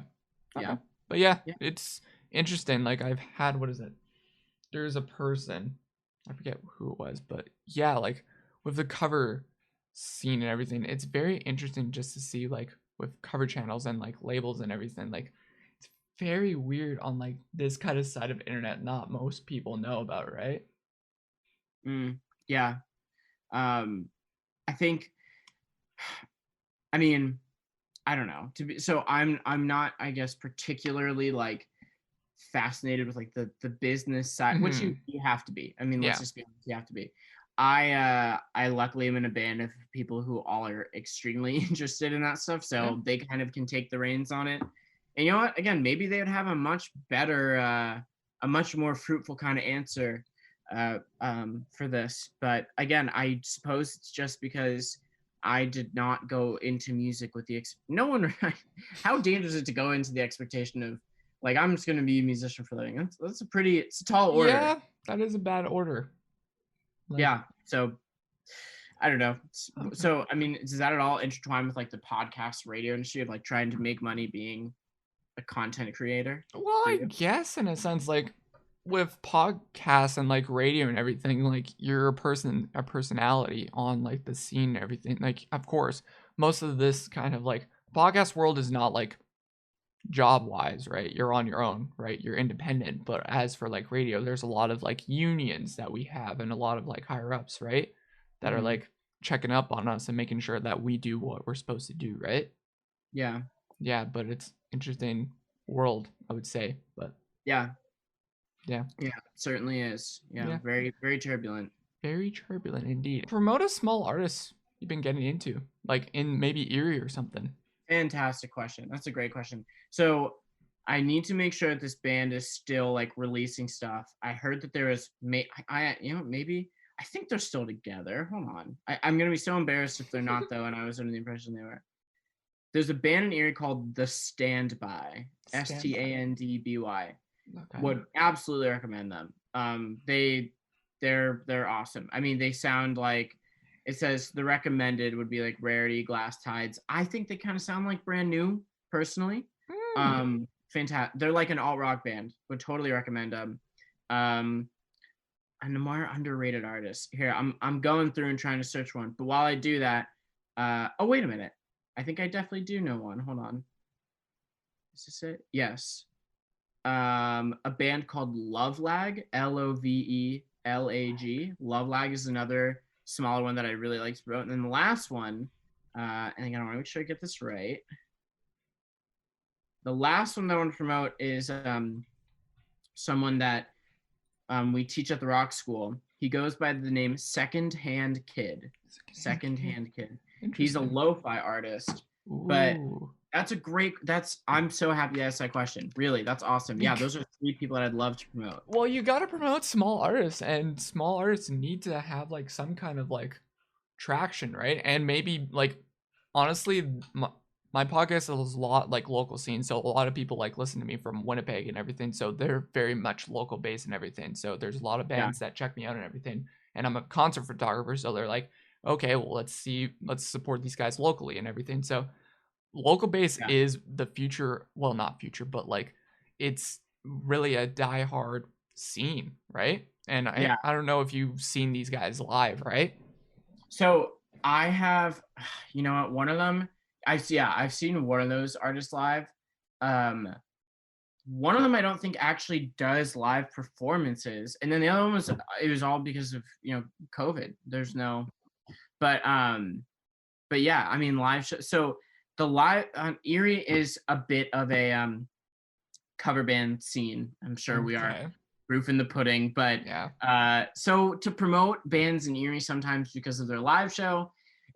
Okay. yeah. But yeah, Yeah. it's interesting. Like I've had, what is it? There's a person, I forget who it was, but yeah, like with the cover scene and everything, it's very interesting just to see like with cover channels and like labels and everything. Like it's very weird on like this kind of side of internet not most people know about, right? Yeah. Um, I think. I mean, I don't know. To be so, I'm not, I guess, particularly like fascinated with like the business side, which you Hmm. you have to be. I mean, let's Yeah. just be honest, you have to be. I luckily am in a band of people who all are extremely interested in that stuff, Yeah. so they kind of can take the reins on it. And you know what? Again, maybe they would have a much better a much more fruitful kind of answer for this. But again, I suppose it's just because I did not go into music with no one. How dangerous is it to go into the expectation of like I'm just going to be a musician for a living? It's a tall order. Yeah, that is a bad order. Like, Yeah. So I don't know. okay. So I mean, does that at all intertwine with like the podcast radio industry of like trying to make money being a content creator? Well, I guess in a sense, like with podcasts and like radio and everything, like you're a personality on like the scene and everything. Like, of course, most of this kind of like podcast world is not like job wise, right? You're on your own, right? You're independent. But as for like radio, there's a lot of like unions that we have and a lot of like higher ups, right? That are like checking up on us and making sure that we do what we're supposed to do, right? Yeah. Yeah, but it's interesting world, I would say. But yeah, yeah, it certainly is. Yeah. Very, very turbulent. Very turbulent indeed. Promote a small artist you've been getting into, like in maybe Erie or something. Fantastic question. That's a great question. So I need to make sure that this band is still like releasing stuff. I heard that there is maybe I think they're still together. Hold on. I'm gonna be so embarrassed if they're not though, and I was under the impression they were. There's a band in Erie called The Standby. Standby. Okay. Would absolutely recommend them. They're awesome. I mean, they sound like it says the recommended would be like Rarity, Glass Tides. I think they kind of sound like brand new, personally. Fantastic. They're like an alt rock band. Would totally recommend them. And a more underrated artist. Here, I'm going through and trying to search one. But while I do that, oh wait a minute. I think I definitely do know one. Hold on. Is this it? Yes. A band called Love Lag, Lovelag. Love Lag is another smaller one that I really like to promote. And then the last one, and again, I want to make sure I get this right. The last one that I want to promote is someone that we teach at the rock school. He goes by the name Second Hand Kid. Second Hand Kid. He's a lo-fi artist, but I'm so happy you asked that question. Really, that's awesome. Yeah, those are 3 people that I'd love to promote. Well, you got to promote small artists, and small artists need to have like some kind of like traction, right? And maybe like honestly, my podcast is a lot like local scene, so a lot of people like listen to me from Winnipeg and everything, so they're very much local based and everything. So there's a lot of bands that check me out and everything, and I'm a concert photographer, so they're like, okay, well let's support these guys locally and everything. So local base is the future. Well, not future, but like it's really a diehard scene, right? And I don't know if you've seen these guys live, right? So I have, you know what, one of them, I've seen one of those artists live. One of them I don't think actually does live performances, and then the other one it was all because of COVID. There's no, but yeah, I mean live show. So the live Erie is a bit of a cover band scene. I'm sure we are proof in the pudding, but so to promote bands in Erie sometimes because of their live show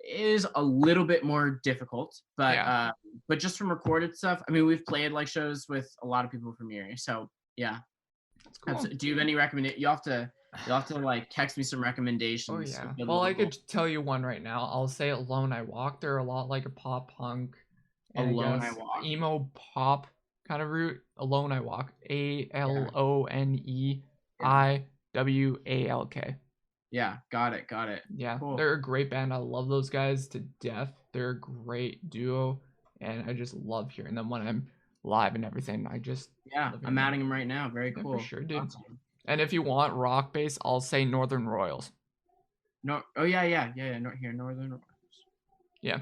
is a little bit more difficult, but just from recorded stuff, I mean, we've played like shows with a lot of people from Erie, so yeah. That's cool. Do you have any recommendation? You'll have to like text me some recommendations. Oh yeah. Well, I could tell you one right now. I'll say Alone I Walk. They're a lot like a pop punk and Alone I Walk, emo pop kind of route. Alone I Walk. ALONEIWALK. Yeah, got it. Yeah, cool. They're a great band. I love those guys to death. They're a great duo, and I just love hearing them when I'm live and everything. I'm adding them right now. Very cool. For sure, dude. Awesome. And if you want rock bass, I'll say Northern Royals. No, oh yeah. Northern Royals. Yeah.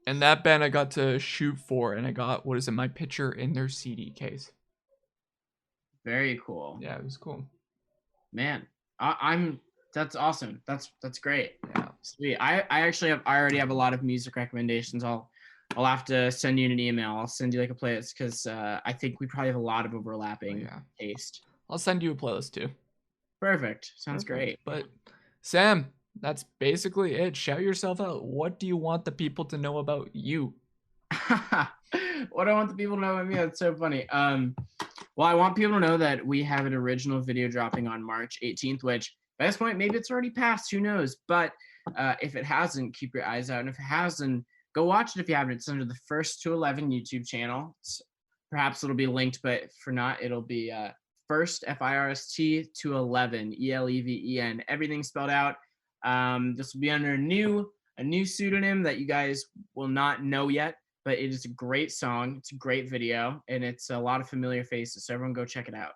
And that band I got to shoot for, and I got my picture in their CD case. Very cool. Yeah, it was cool. Man, that's awesome. That's great. Yeah. Sweet. I already have a lot of music recommendations. I'll have to send you an email. I'll send you like a playlist because I think we probably have a lot of overlapping taste. I'll send you a playlist too. Perfect. Sounds great. But Sam, that's basically it. Shout yourself out. What do you want the people to know about you? What do I want the people to know about me? That's so funny. Well, I want people to know that we have an original video dropping on March 18th, which by this point, maybe it's already passed, who knows? But if it hasn't, keep your eyes out. And if it hasn't, go watch it if you haven't. It's under the First to 11 YouTube channel. Perhaps it'll be linked, but for not, it'll be First, FIRST to 11, ELEVEN, everything spelled out. This will be under a new pseudonym that you guys will not know yet, but it is a great song. It's a great video, and it's a lot of familiar faces. So everyone go check it out.